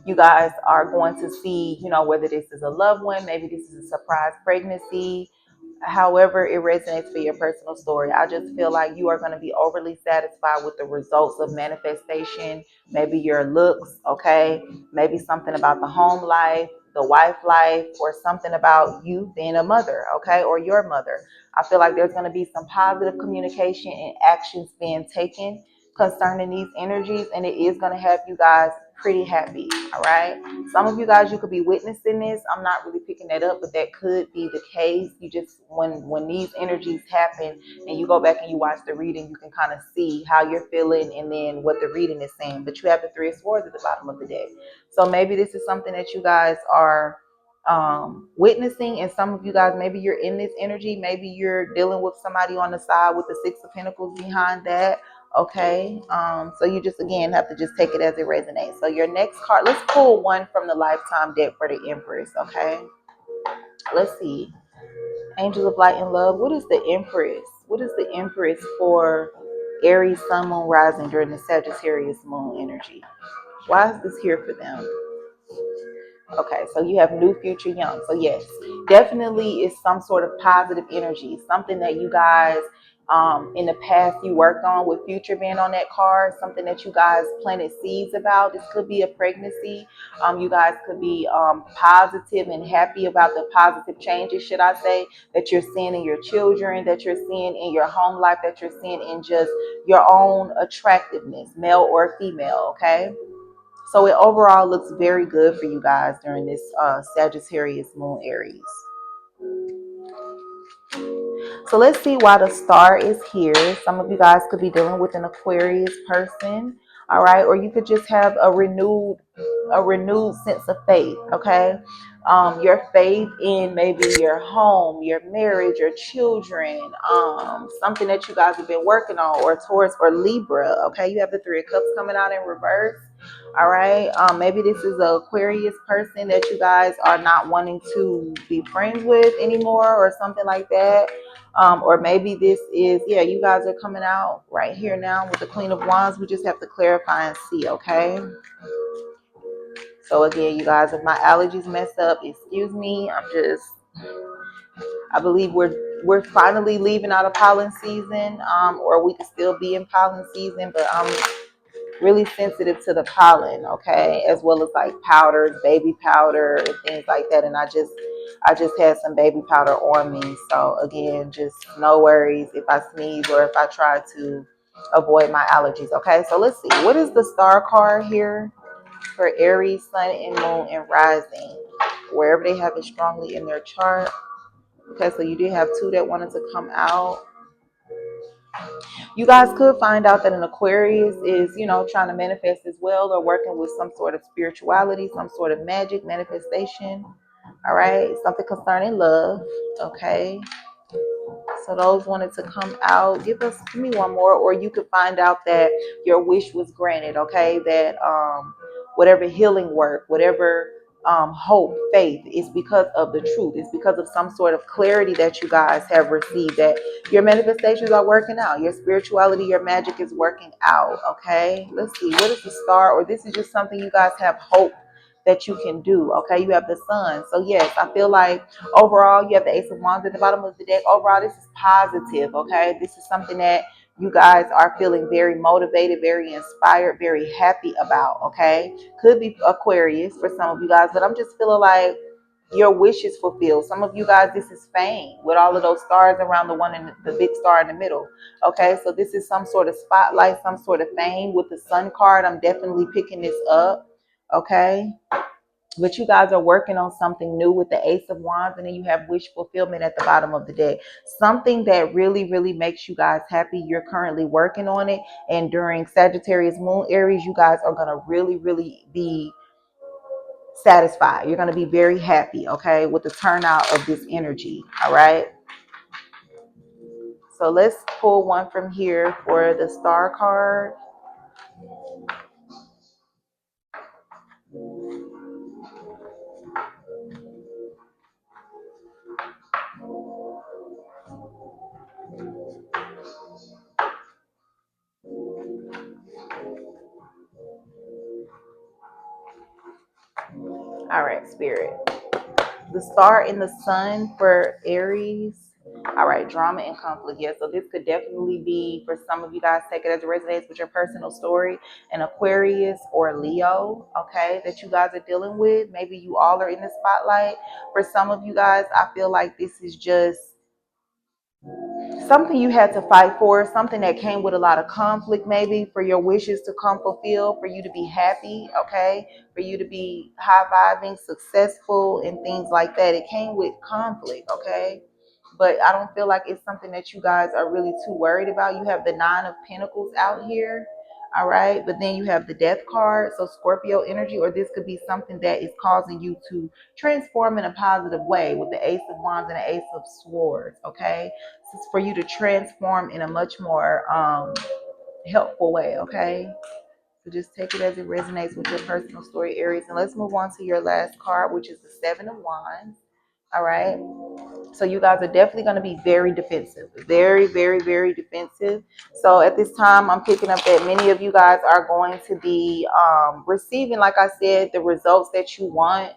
You guys are going to see, whether this is a loved one, maybe this is a surprise pregnancy, however it resonates for your personal story. I just feel like you are going to be overly satisfied with the results of manifestation, maybe your looks, okay? Maybe something about the home life, the wife life, or something about you being a mother, okay, or your mother. I feel like there's going to be some positive communication and actions being taken concerning these energies, and it is going to have you guys pretty happy, all right? Some of you guys, you could be witnessing this. I'm not really picking that up, but that could be the case. You just, when these energies happen and you go back and you watch the reading, you can kind of see how you're feeling and then what the reading is saying. But you have the Three of Swords at the bottom of the deck. So maybe this is something that you guys are witnessing, and some of you guys, maybe you're in this energy. Maybe you're dealing with somebody on the side with the Six of Pentacles behind that. Okay, so you just again have to just take it as it resonates. So your next card, let's pull one from the Lifetime deck for the Empress. Okay, let's see. Angels of Light and Love. What is the Empress? What is the Empress for Aries, Sun, Moon, Rising during the Sagittarius moon energy? Why is this here for them? Okay, so you have new, future, young. So yes, definitely is some sort of positive energy, something that you guys in the past you worked on, with future being on that card, something that you guys planted seeds about. This could be a pregnancy. You guys could be positive and happy about the positive changes, should I say, that you're seeing in your children, that you're seeing in your home life, that you're seeing in just your own attractiveness, male or female, okay? So it overall looks very good for you guys during this Sagittarius moon Aries. So let's see why the star is here. Some of you guys could be dealing with an Aquarius person, all right? Or you could just have a renewed sense of faith, okay? Your faith in maybe your home, your marriage, your children, something that you guys have been working on, or Taurus or Libra, okay? You have the Three of Cups coming out in reverse. All right. Maybe this is an Aquarius person that you guys are not wanting to be friends with anymore, or something like that. Or maybe this is, yeah, you guys are coming out right here now with the Queen of Wands. We just have to clarify and see, okay? So again, you guys, if my allergies mess up, excuse me. I believe we're finally leaving out of pollen season, or we could still be in pollen season, but I'm really sensitive to the pollen, okay, as well as like powders, baby powder, and things like that. And I just had some baby powder on me. So again, just no worries if I sneeze or if I try to avoid my allergies. Okay, so let's see. What is the star card here for Aries, Sun, and Moon, and Rising? Wherever they have it strongly in their chart. Okay, so you did have two that wanted to come out. You guys could find out that an Aquarius is, trying to manifest as well, or working with some sort of spirituality, some sort of magic manifestation. All right, something concerning love. Okay, so those wanted to come out. Give me one more, or you could find out that your wish was granted. Okay, that whatever healing work, whatever hope, faith, is because of the truth. It's because of some sort of clarity that you guys have received, that your manifestations are working out. Your spirituality, your magic is working out. Okay, let's see. What is the star? Or this is just something you guys have hope that you can do. Okay, you have the sun. So yes, I feel like overall you have the Ace of Wands at the bottom of the deck. Overall, this is positive. Okay, this is something that you guys are feeling very motivated, very inspired, very happy about. Okay, could be Aquarius for some of you guys, but I'm just feeling like your wish is fulfilled. Some of you guys, this is fame with all of those stars around the one in the big star in the middle. Okay, so this is some sort of spotlight, some sort of fame with the sun card. I'm definitely picking this up. Okay, but you guys are working on something new with the Ace of Wands, and then you have wish fulfillment at the bottom of the deck. Something that really, really makes you guys happy. You're currently working on it, and during Sagittarius moon Aries, you guys are going to really, really be satisfied. You're going to be very happy, okay, with the turnout of this energy. All right, so let's pull one from here for the star card. All right, Spirit. The star in the sun for Aries. All right, drama and conflict. Yeah, so this could definitely be, for some of you guys, take it as it resonates with your personal story, an Aquarius or Leo, okay, that you guys are dealing with. Maybe you all are in the spotlight. For some of you guys, I feel like this is just something you had to fight for, something that came with a lot of conflict, maybe for your wishes to come fulfilled, for you to be happy, okay, for you to be high-vibing, successful, and things like that. It came with conflict, okay, but I don't feel like it's something that you guys are really too worried about. You have the Nine of Pentacles out here, all right, but then you have the Death card, so Scorpio energy, or this could be something that is causing you to transform in a positive way with the Ace of Wands and the Ace of Swords, okay. This is for you to transform in a much more helpful way, okay? So just take it as it resonates with your personal story, Aries. And let's move on to your last card, which is the Seven of Wands, all right? So you guys are definitely going to be very defensive, very, very, very defensive. So at this time, I'm picking up that many of you guys are going to be receiving, like I said, the results that you want.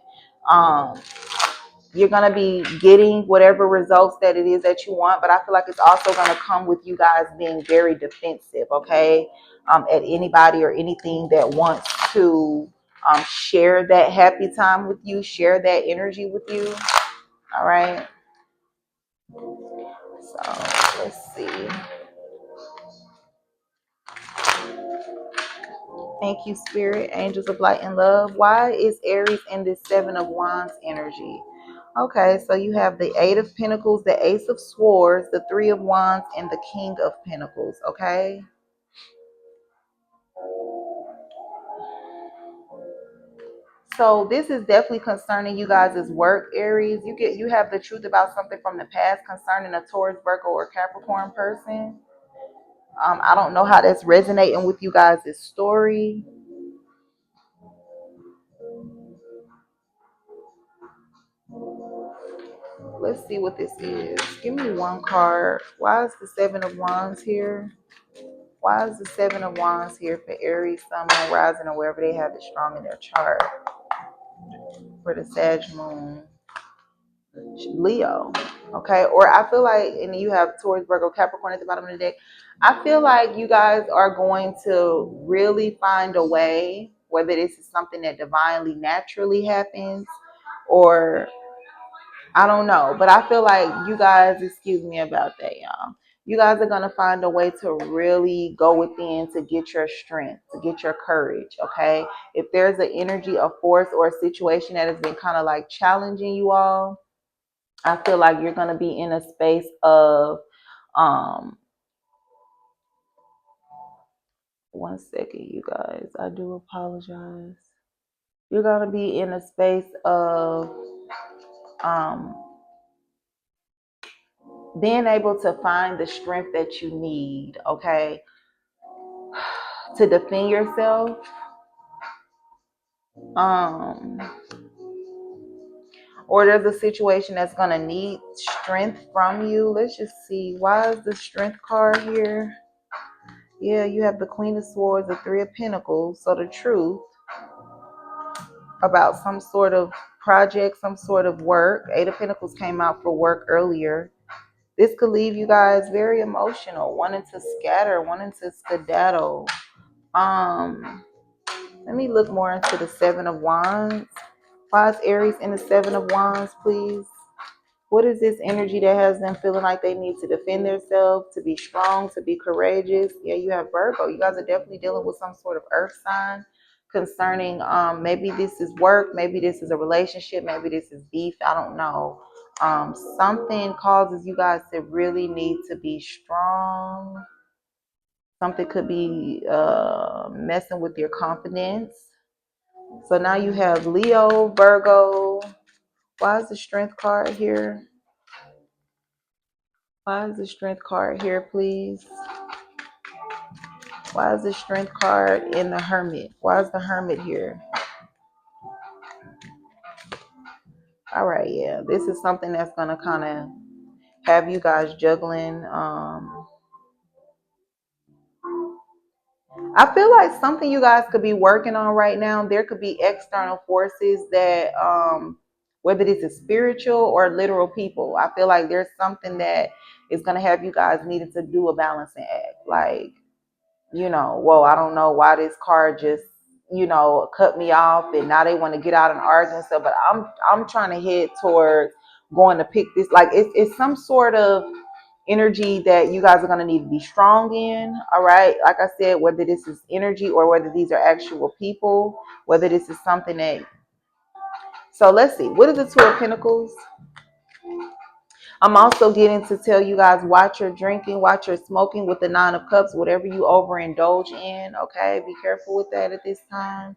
You're going to be getting whatever results that it is that you want, but I feel like it's also going to come with you guys being very defensive, okay? At anybody or anything that wants to share that happy time with you, share that energy with you, all right? So let's see. Thank you, Spirit, Angels of Light and Love. Why is Aries in this Seven of Wands energy? Okay, so you have the Eight of Pentacles, the Ace of Swords, the Three of Wands, and the King of Pentacles, okay? So this is definitely concerning you guys' work, Aries. You have the truth about something from the past concerning a Taurus, Virgo, or Capricorn person. I don't know how that's resonating with you guys' story. Let's see what this is. Give me one card. Why is the Seven of Wands here? Why is the Seven of Wands here for Aries, Sun, Moon, Rising, or wherever they have it strong in their chart? For the Sag Moon, Leo. Okay, or I feel like, and you have Taurus, Virgo, Capricorn at the bottom of the deck. I feel like you guys are going to really find a way, whether this is something that divinely, naturally happens, or I don't know, but I feel like you guys, excuse me about that, y'all. You guys are going to find a way to really go within to get your strength, to get your courage, okay? If there's an energy, a force, or a situation that has been kind of like challenging you all, I feel like you're going to be in a space of, one second, you guys, I do apologize. You're going to be in a space of, being able to find the strength that you need, okay, to defend yourself. Or there's a situation that's going to need strength from you. Let's just see. Why is the Strength card here? Yeah, you have the Queen of Swords, the Three of Pentacles. So the truth about some sort of project, some sort of work. Eight of Pentacles came out for work earlier. This could leave you guys very emotional, wanting to scatter, wanting to skedaddle. Let me look more into the Seven of Wands. Why is Aries in the Seven of Wands, please? What is this energy that has them feeling like they need to defend themselves, to be strong, to be courageous? Yeah, you have Virgo. You guys are definitely dealing with some sort of earth sign concerning maybe this is work, maybe this is a relationship, maybe this is beef. I don't know. Something causes you guys to really need to be strong. Something could be messing with your confidence. So now you have Leo, Virgo. Why is the Strength card here? Why is the Strength card here, please? Why is the Strength card in the Hermit? Why is the Hermit here? All right, yeah. This is something that's going to kind of have you guys juggling. I feel like something you guys could be working on right now. There could be external forces that, whether this is spiritual or literal people, I feel like there's something that is going to have you guys needing to do a balancing act. Like, whoa, I don't know why this card just, cut me off and now they want to get out and argue and stuff. But I'm trying to head towards going to pick this. Like it's some sort of energy that you guys are going to need to be strong in. All right. Like I said, whether this is energy or whether these are actual people, whether this is something that. So let's see. What is the Two of Pentacles? I'm also getting to tell you guys, watch your drinking, watch your smoking with the Nine of Cups, whatever you overindulge in. Okay. Be careful with that at this time.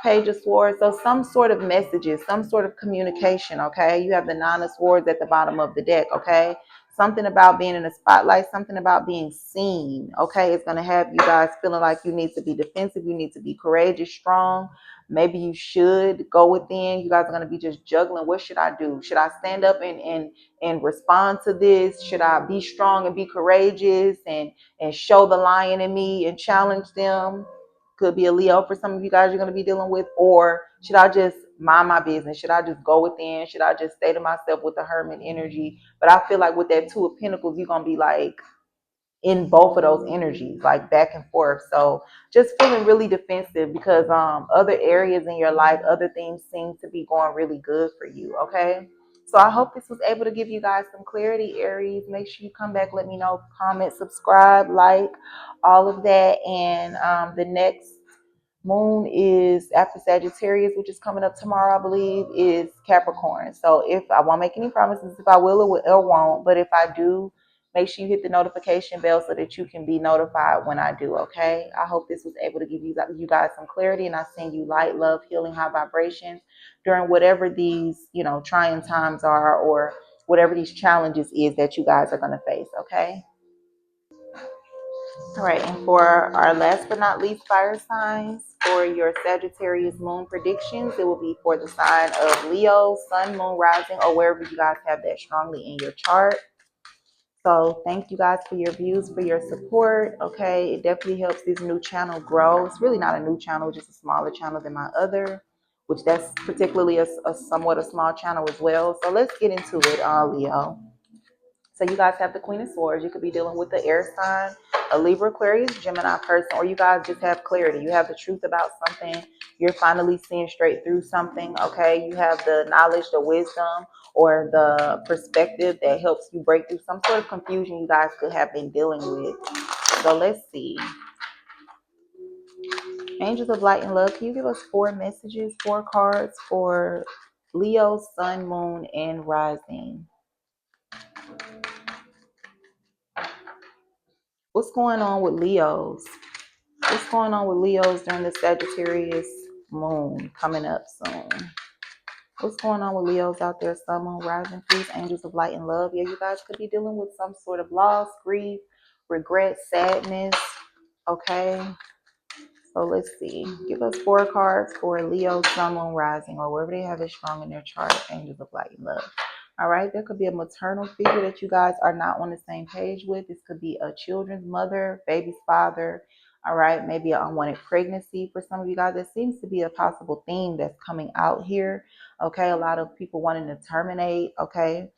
Page of Swords. So some sort of messages, some sort of communication, okay? You have the Nine of Swords at the bottom of the deck, okay? Something about being in the spotlight, something about being seen, okay? It's going to have you guys feeling like you need to be defensive, you need to be courageous, strong. Maybe you should go within. You guys are going to be just juggling. What should I do? Should I stand up and respond to this? Should I be strong and be courageous and show the lion in me and challenge them? Could be a Leo for some of you guys you're going to be dealing with. Or should I just mind my business? Should I just go within? Should I just stay to myself with the hermit energy? But I feel like with that Two of Pentacles, you're going to be like in both of those energies, like back and forth. So just feeling really defensive because other areas in your life, other things seem to be going really good for you. Okay. So I hope this was able to give you guys some clarity, Aries. Make sure you come back, let me know, comment, subscribe, like, all of that. And the next moon is after Sagittarius, which is coming up tomorrow, I believe, is Capricorn. So if I won't make any promises if I will or won't, but if I do, make sure you hit the notification bell so that you can be notified when I do, okay? I hope this was able to give you guys some clarity, and I send you light, love, healing, high vibrations during whatever these, trying times are, or whatever these challenges is that you guys are going to face, okay? All right, and for our last but not least fire signs, for your Sagittarius moon predictions, it will be for the sign of Leo, sun, moon, rising, or wherever you guys have that strongly in your chart. So thank you guys for your views, for your support. Okay, it definitely helps this new channel grow. It's really not a new channel, just a smaller channel than my other, which that's particularly a somewhat a small channel as well. So let's get into it, Leo. So you guys have the Queen of Swords. You could be dealing with the air sign, a Libra, Aquarius, Gemini person, or you guys just have clarity. You have the truth about something. You're finally seeing straight through something, okay? You have the knowledge, the wisdom, or the perspective that helps you break through some sort of confusion you guys could have been dealing with. So let's see. Angels of Light and Love, can you give us 4 messages, 4 cards for Leo, Sun, Moon, and Rising? What's going on with Leos? What's going on with Leos during the Sagittarius moon coming up soon? What's going on with Leos out there? Sun, moon, rising, please. Angels of Light and Love. Yeah, you guys could be dealing with some sort of loss, grief, regret, sadness. Okay. So let's see. Give us 4 cards for Leo, Sun, moon, rising, or wherever they have it strong in their chart. Angels of Light and Love. All right. There could be a maternal figure that you guys are not on the same page with. This could be a children's mother, baby's father. All right. Maybe an unwanted pregnancy for some of you guys. There seems to be a possible theme that's coming out here. Okay. A lot of people wanting to terminate. Okay.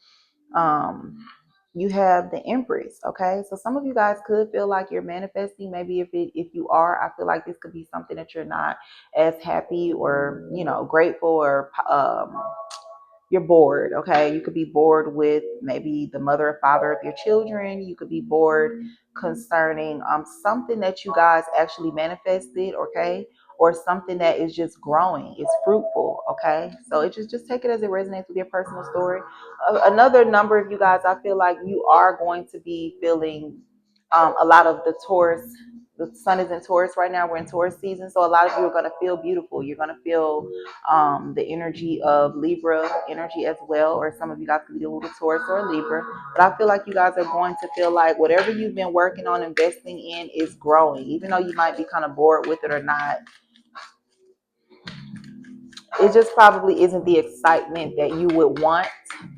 You have the Empress. Okay. So some of you guys could feel like you're manifesting. Maybe if you are, I feel like this could be something that you're not as happy or, grateful or, you're bored. Okay. You could be bored with maybe the mother or father of your children. You could be bored concerning something that you guys actually manifested. Okay. Or something that is just growing, it's fruitful. Okay. So it just take it as it resonates with your personal story. Another number of you guys, I feel like you are going to be feeling a lot of the Taurus. The sun is in Taurus right now. We're in Taurus season. So a lot of you are going to feel beautiful. You're going to feel the energy of Libra energy as well, or some of you guys could be dealing with Taurus or Libra. But I feel like you guys are going to feel like whatever you've been working on, investing in, is growing, even though you might be kind of bored with it or not. It just probably isn't the excitement that you would want,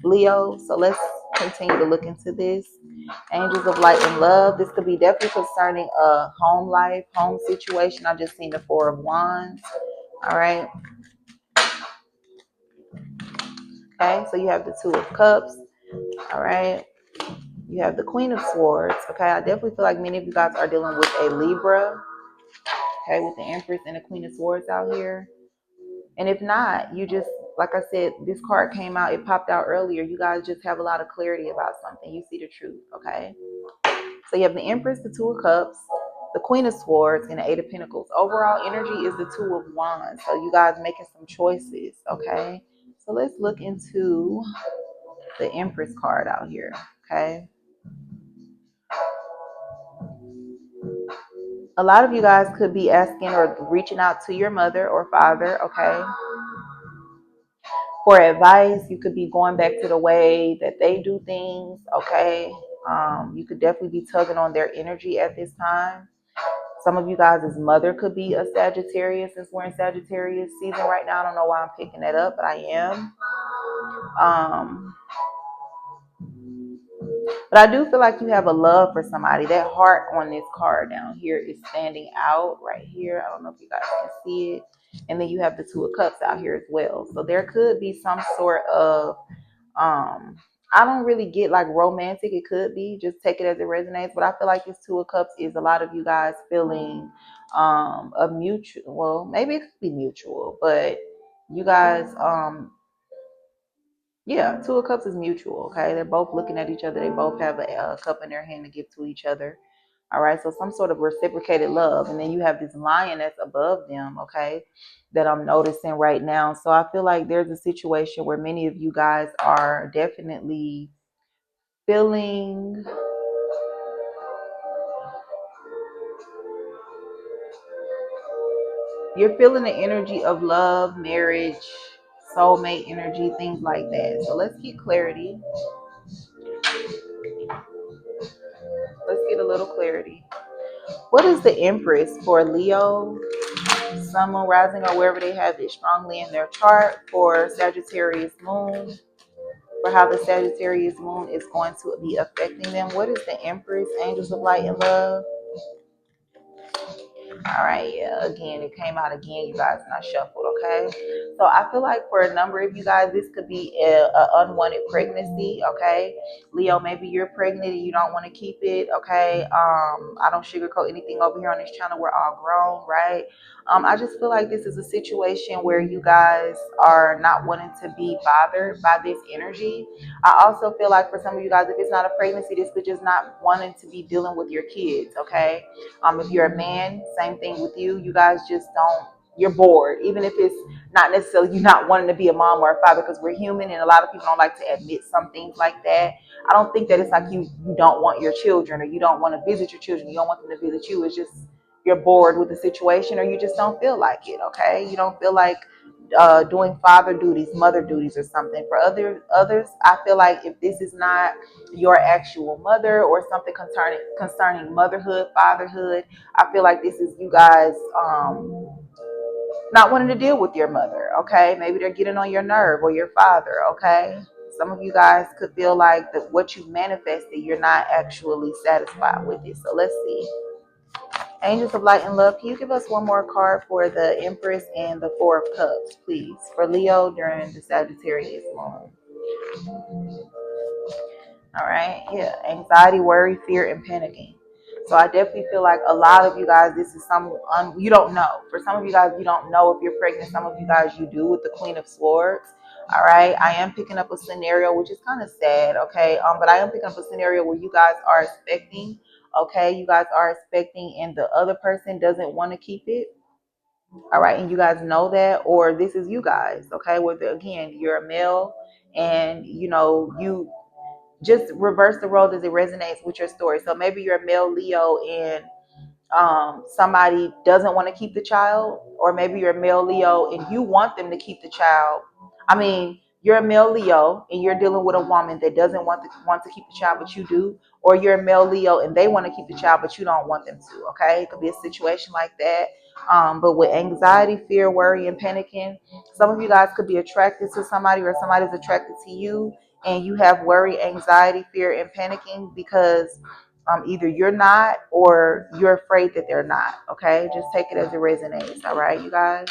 Leo. So let's continue to look into this. Angels of Light and Love. This could be definitely concerning a home life, home situation. I just seen the 4 of Wands. All right. Okay, so you have the 2 of Cups. All right. You have the Queen of Swords. Okay, I definitely feel like many of you guys are dealing with a Libra. Okay, with the Empress and the Queen of Swords out here. And if not, you just, like I said, this card came out, it popped out earlier. You guys just have a lot of clarity about something. You see the truth. Okay. So you have the Empress, the 2 of Cups, the Queen of Swords, and the 8 of Pentacles. Overall energy is the 2 of Wands. So you guys making some choices. Okay. So let's look into the Empress card out here. Okay. A lot of you guys could be asking or reaching out to your mother or father, okay, for advice. You could be going back to the way that they do things, okay. You could definitely be tugging on their energy at this time. Some of you guys' mother could be a Sagittarius, since we're in Sagittarius season right now. I don't know why I'm picking that up, but I am. But I do feel like you have a love for somebody. That heart on this card down here is standing out right here. I don't know if you guys can see it. And then you have the Two of Cups out here as well. So there could be some sort of I don't really get like romantic. It could be, just take it as it resonates. But I feel like this Two of Cups is a lot of you guys feeling a mutual, well, maybe it could be mutual, but you guys yeah, Two of Cups is mutual. Okay, they're both looking at each other. They both have a cup in their hand to give to each other. All right, so some sort of reciprocated love. And then you have this lion that's above them, okay, that I'm noticing right now. So I feel like there's a situation where many of you guys are definitely feeling, you're feeling the energy of love, marriage, soulmate energy, things like that. So let's get clarity. Let's get a little clarity. What is the Empress for Leo, Sun, Moon, Rising, or wherever they have it strongly in their chart for Sagittarius Moon? For how the Sagittarius Moon is going to be affecting them. What is the Empress, Angels of Light and Love? All right, yeah, again, it came out again, you guys, and I shuffled, okay? So I feel like for a number of you guys, this could be a unwanted pregnancy, okay? Leo, maybe you're pregnant and you don't want to keep it, okay? I don't sugarcoat anything over here on this channel. We're all grown, right? I just feel like this is a situation where you guys are not wanting to be bothered by this energy. I also feel like for some of you guys, if it's not a pregnancy, this could just not wanting to be dealing with your kids, okay? If you're a man, same thing with you. You guys just don't, you're bored. Even if it's not necessarily you not wanting to be a mom or a father, because we're human and a lot of people don't like to admit some things like that. I don't think that it's like you don't want your children or you don't want to visit your children. You don't want them to visit you. It's just you're bored with the situation or you just don't feel like it, okay? You don't feel like doing father duties, mother duties or something. For others, I feel like if this is not your actual mother or something concerning motherhood, fatherhood, I feel like this is you guys not wanting to deal with your mother, okay? Maybe they're getting on your nerve or your father, okay? Some of you guys could feel like that what you manifested, you're not actually satisfied with it. So let's see. Angels of Light and Love, can you give us one more card for the Empress and the Four of Cups, please? For Leo during the Sagittarius moon. All right, yeah, anxiety, worry, fear, and panicking. So I definitely feel like a lot of you guys, this is you don't know. For some of you guys, you don't know if you're pregnant. Some of you guys, you do with the Queen of Swords. All right, I am picking up a scenario, which is kind of sad, okay? But I am picking up a scenario where you guys are expecting, okay? You guys are expecting and the other person doesn't want to keep it. All right, and you guys know that, or this is you guys, okay? Whether again, you're a male and you just reverse the role as it resonates with your story. So maybe you're a male Leo and somebody doesn't want to keep the child, or maybe you're a male Leo and you want them to keep the child. I mean, you're a male Leo and you're dealing with a woman that doesn't want to keep the child, but you do, or you're a male Leo and they want to keep the child, but you don't want them to. Okay, it could be a situation like that. But with anxiety, fear, worry, and panicking, some of you guys could be attracted to somebody, or somebody's attracted to you, and you have worry, anxiety, fear, and panicking because either you're not or you're afraid that they're not. Okay, just take it as it resonates. All right, you guys.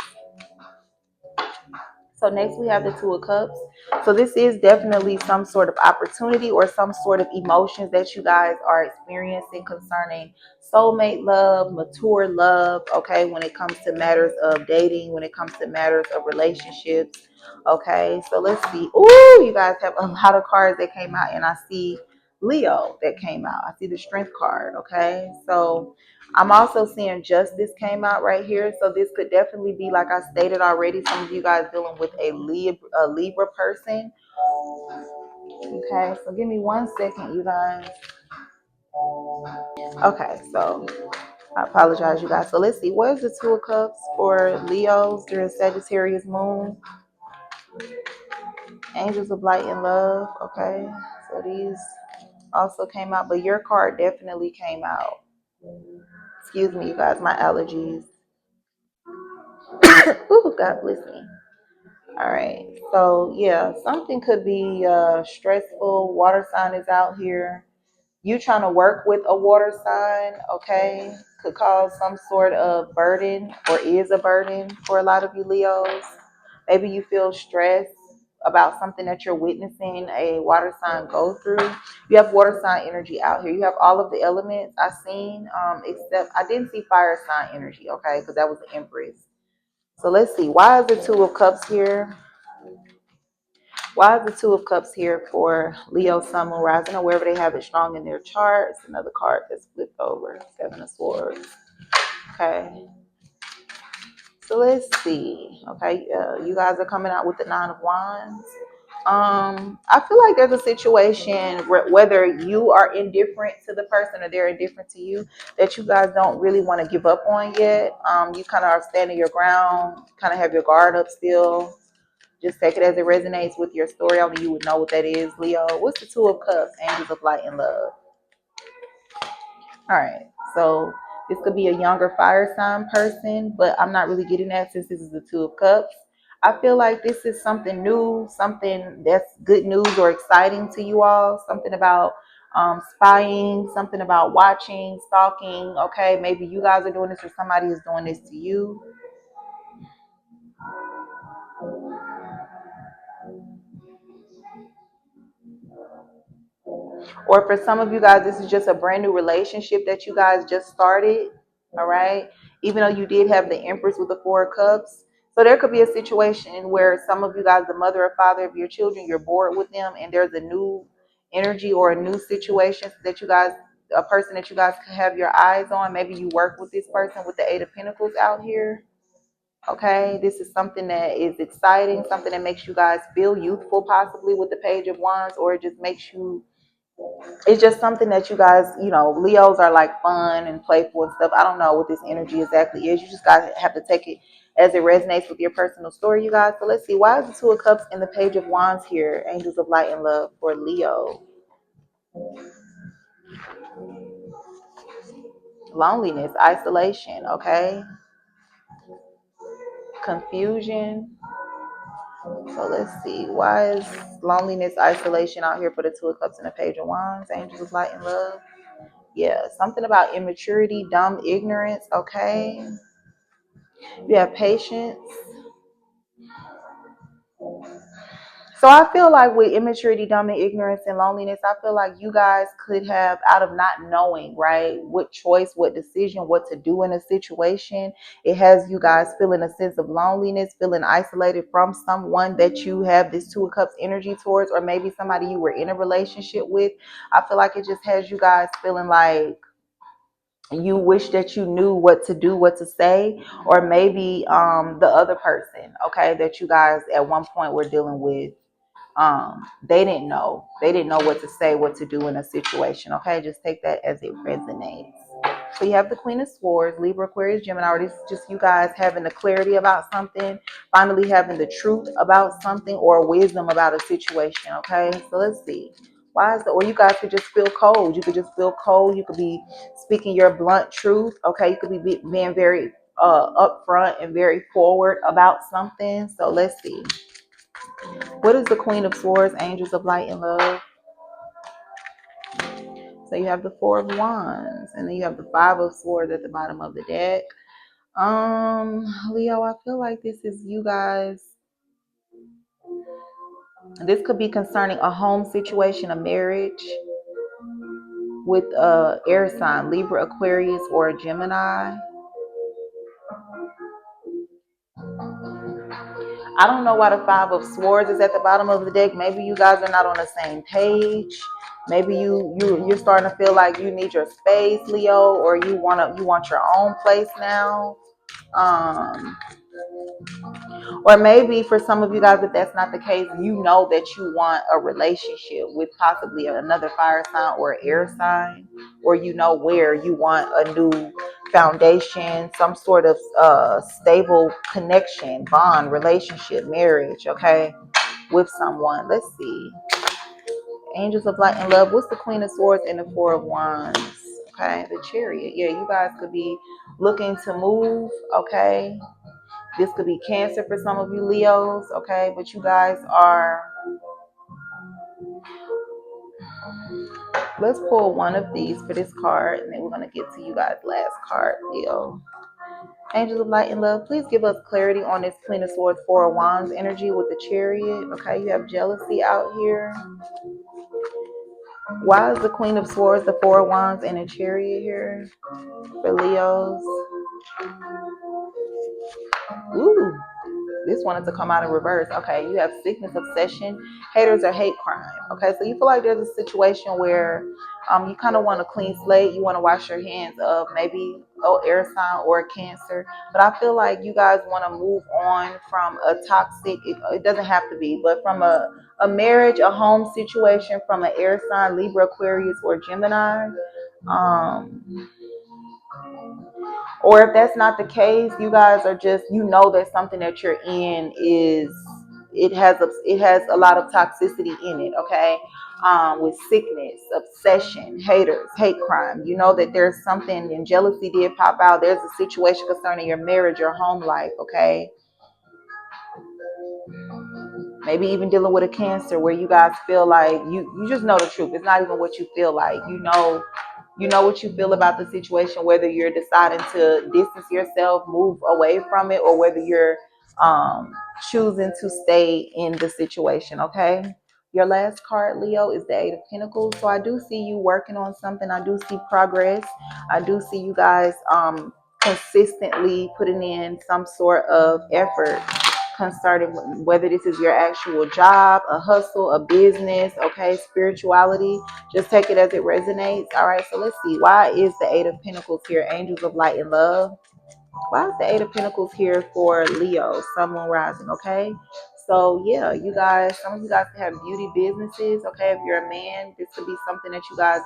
So next we have the Two of Cups. So this is definitely some sort of opportunity or some sort of emotions that you guys are experiencing concerning soulmate love, mature love, okay, when it comes to matters of dating, when it comes to matters of relationships. Okay, so let's see. Oh, you guys have a lot of cards that came out, and I see Leo that came out. I see the Strength card, okay? So I'm also seeing Justice came out right here. So this could definitely be, like I stated already, some of you guys dealing with a Libra person. Okay, so give me 1 second, you guys. Okay, so I apologize, you guys. So let's see. What is the Two of Cups for Leos during Sagittarius moon? Angels of Light and Love. Okay, so these also came out, but your card definitely came out. Excuse me, you guys, my allergies. Ooh, God bless me. All right, so yeah, something could be stressful. Water sign is out here. You trying to work with a water sign, okay, could cause some sort of burden or is a burden for a lot of you Leos. Maybe you feel stressed about something that you're witnessing a water sign go through. You have water sign energy out here. You have all of the elements I seen, except I didn't see fire sign energy, okay, because that was the Empress. So let's see. Why is the Two of Cups here? Why is the Two of Cups here for Leo, Sun, Moon, Rising, or wherever they have it strong in their charts? Another card that's flipped over. Seven of Swords. Okay. So let's see. Okay, you guys are coming out with the Nine of Wands. I feel like there's a situation whether you are indifferent to the person or they're indifferent to you that you guys don't really want to give up on yet. You kind of are standing your ground, kind of have your guard up still. Just take it as it resonates with your story. Only you would know what that is, Leo. What's the Two of Cups? Angels of Light and Love. All right. So this could be a younger fire sign person, but I'm not really getting that since this is the Two of Cups. I feel like this is something new, something that's good news or exciting to you all. Something about spying, something about watching, stalking. Okay, maybe you guys are doing this or somebody is doing this to you. Or for some of you guys, this is just a brand new relationship that you guys just started. All right. Even though you did have the Empress with the Four of Cups. So there could be a situation where some of you guys, the mother or father of your children, you're bored with them and there's a new energy or a new situation that you guys, a person that you guys can have your eyes on. Maybe you work with this person with the Eight of Pentacles out here. Okay, this is something that is exciting, something that makes you guys feel youthful, possibly with the Page of Wands, or it just makes you, it's just something that you guys, Leos are like fun and playful and stuff. I don't know what this energy exactly is. You just guys have to take it as it resonates with your personal story, you guys. So let's see. Why is the Two of Cups and the Page of Wands here? Angels of Light and Love for Leo. Loneliness, isolation, okay? Confusion. So let's see. Why is loneliness, isolation out here for the Two of Cups and the Page of Wands? Angels of Light and Love. Yeah, something about immaturity, dumb ignorance, okay? You have patience. So I feel like with immaturity, dumb ignorance, and loneliness, I feel like you guys could have, out of not knowing, right, what choice, what decision, what to do in a situation, it has you guys feeling a sense of loneliness, feeling isolated from someone that you have this Two of Cups energy towards, or maybe somebody you were in a relationship with. I feel like it just has you guys feeling like you wish that you knew what to do, what to say, or maybe the other person, okay, that you guys at one point were dealing with, they didn't know what to say, what to do in a situation. Okay, just take that as it resonates. So you have the Queen of Swords, Libra, Aquarius, Gemini. Or this is just you guys having the clarity about something, finally having the truth about something, or wisdom about a situation. Okay, so let's see. Why is that? Or you guys could just feel cold. You could just feel cold. You could be speaking your blunt truth. Okay, you could be being very upfront and very forward about something. So let's see. What is the Queen of Swords, Angels of Light and Love? So you have the Four of Wands, and then you have the Five of Swords at the bottom of the deck. Leo, I feel like this is you guys. This could be concerning a home situation, a marriage with a air sign, Libra, Aquarius, or a Gemini. I don't know why the Five of Swords is at the bottom of the deck. Maybe you guys are not on the same page. Maybe you're starting to feel like you need your space, Leo, or you want your own place now. Um, or maybe for some of you guys, if that's not the case, you know that you want a relationship with possibly another fire sign or air sign, or you know where you want a new foundation, some sort of stable connection, bond, relationship, marriage, okay, with someone. Let's see. Angels of Light and Love. What's the Queen of Swords and the Four of Wands? Okay, the Chariot. Yeah, you guys could be looking to move, okay? This could be Cancer for some of you Leos, okay? But you guys are Let's pull one of these for this card, and then we're going to get to you guys' last card, Leo. Angels of Light and Love, please give us clarity on this Queen of Swords, Four of Wands energy with the Chariot. Okay, you have jealousy out here. Why is the Queen of Swords, the Four of Wands, and a Chariot here for Leos? Ooh. This wanted to come out in reverse. Okay, you have sickness, obsession, haters, or hate crime. Okay, so you feel like there's a situation where you kind of want a clean slate. You want to wash your hands of maybe air sign or a Cancer. But I feel like you guys want to move on from a toxic, it doesn't have to be, but from a marriage, a home situation, from an air sign, Libra, Aquarius, or Gemini. Um, or if that's not the case, you guys are just, you know, that something that you're in is, it has a lot of toxicity in it. Okay, with sickness, obsession, haters, hate crime. You know that there's something, and jealousy did pop out. There's a situation concerning your marriage, your home life. Okay, maybe even dealing with a Cancer where you guys feel like you just know the truth. It's not even what you feel like. You know what you feel about the situation, whether you're deciding to distance yourself, move away from it, or whether you're um, choosing to stay in the situation. Okay. Your last card, Leo, is the Eight of Pentacles. So I do see you working on something. I do see progress. I do see you guys consistently putting in some sort of effort concerning whether this is your actual job, a hustle, a business, okay, spirituality. Just take it as it resonates. All right, so let's see. Why is the Eight of Pentacles here? Angels of Light and Love. Why is the Eight of Pentacles here for Leo, Sun, Moon, Rising? Okay, so yeah, you guys, some of you guys have beauty businesses. Okay, if you're a man, this could be something that you guys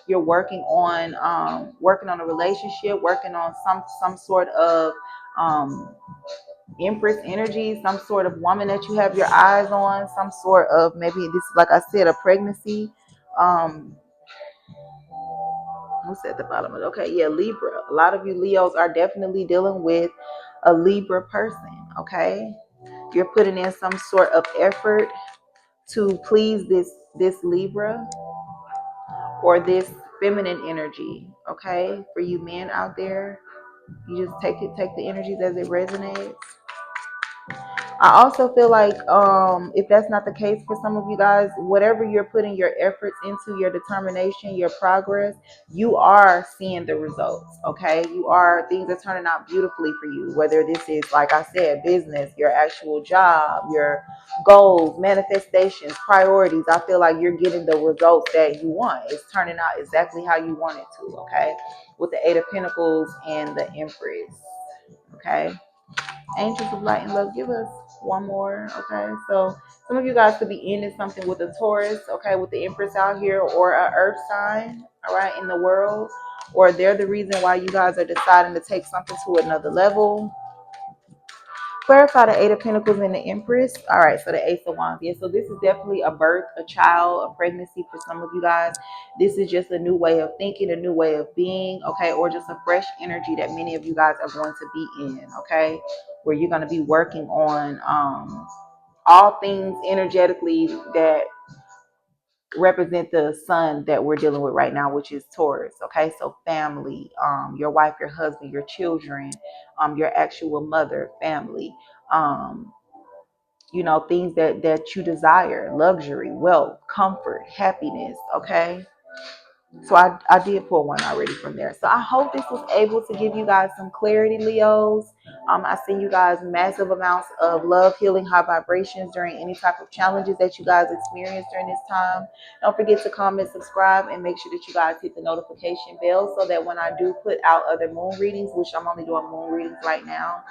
you're working on a relationship, working on some sort of Empress energy, some sort of woman that you have your eyes on, some sort of, maybe this is, like I said, a pregnancy. um what's at the bottom of it? Okay, yeah, Libra. A lot of you Leos are definitely dealing with a Libra person. Okay, you're putting in some sort of effort to please this Libra or this feminine energy. Okay, for you men out there, you just take the energies as it resonates. I also feel like if that's not the case for some of you guys, whatever you're putting your efforts into, your determination, your progress, you are seeing the results. Okay, things are turning out beautifully for you. Whether this is, like I said, business, your actual job, your goals, manifestations, priorities, I feel like you're getting the results that you want. It's turning out exactly how you want it to. Okay, with the Eight of Pentacles and the Empress. Okay. Angels of Light and Love, give us one more. Okay, so some of you guys could be ending something with a Taurus, okay, with the Empress out here, or a earth sign, all right, in the world, or they're the reason why you guys are deciding to take something to another level. Clarify the Eight of Pentacles and the Empress. All right, so the Ace of Wands. Yeah, so this is definitely a birth, a child, a pregnancy for some of you guys. This is just a new way of thinking, a new way of being, okay, or just a fresh energy that many of you guys are going to be in, okay, where you're going to be working on all things energetically that represent the sun that we're dealing with right now, which is Taurus. Okay, so family, your wife, your husband, your children, your actual mother, family, um things that you desire, luxury, wealth, comfort, happiness. Okay, so I did pull one already from there. So I hope this was able to give you guys some clarity, Leos. I send you guys massive amounts of love, healing, high vibrations during any type of challenges that you guys experience during this time. Don't forget to comment, subscribe, and make sure that you guys hit the notification bell so that when I do put out other moon readings, which I'm only doing moon readings right now,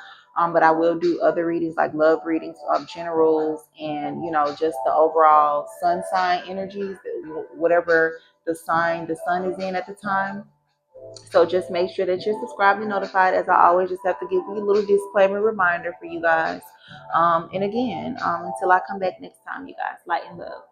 but I will do other readings like love readings of generals and, just the overall sun sign energies, whatever the sign the sun is in at the time. So just make sure that you're subscribed and notified. As I always just have to give you a little disclaimer reminder for you guys. And again, until I come back next time, you guys, light and love.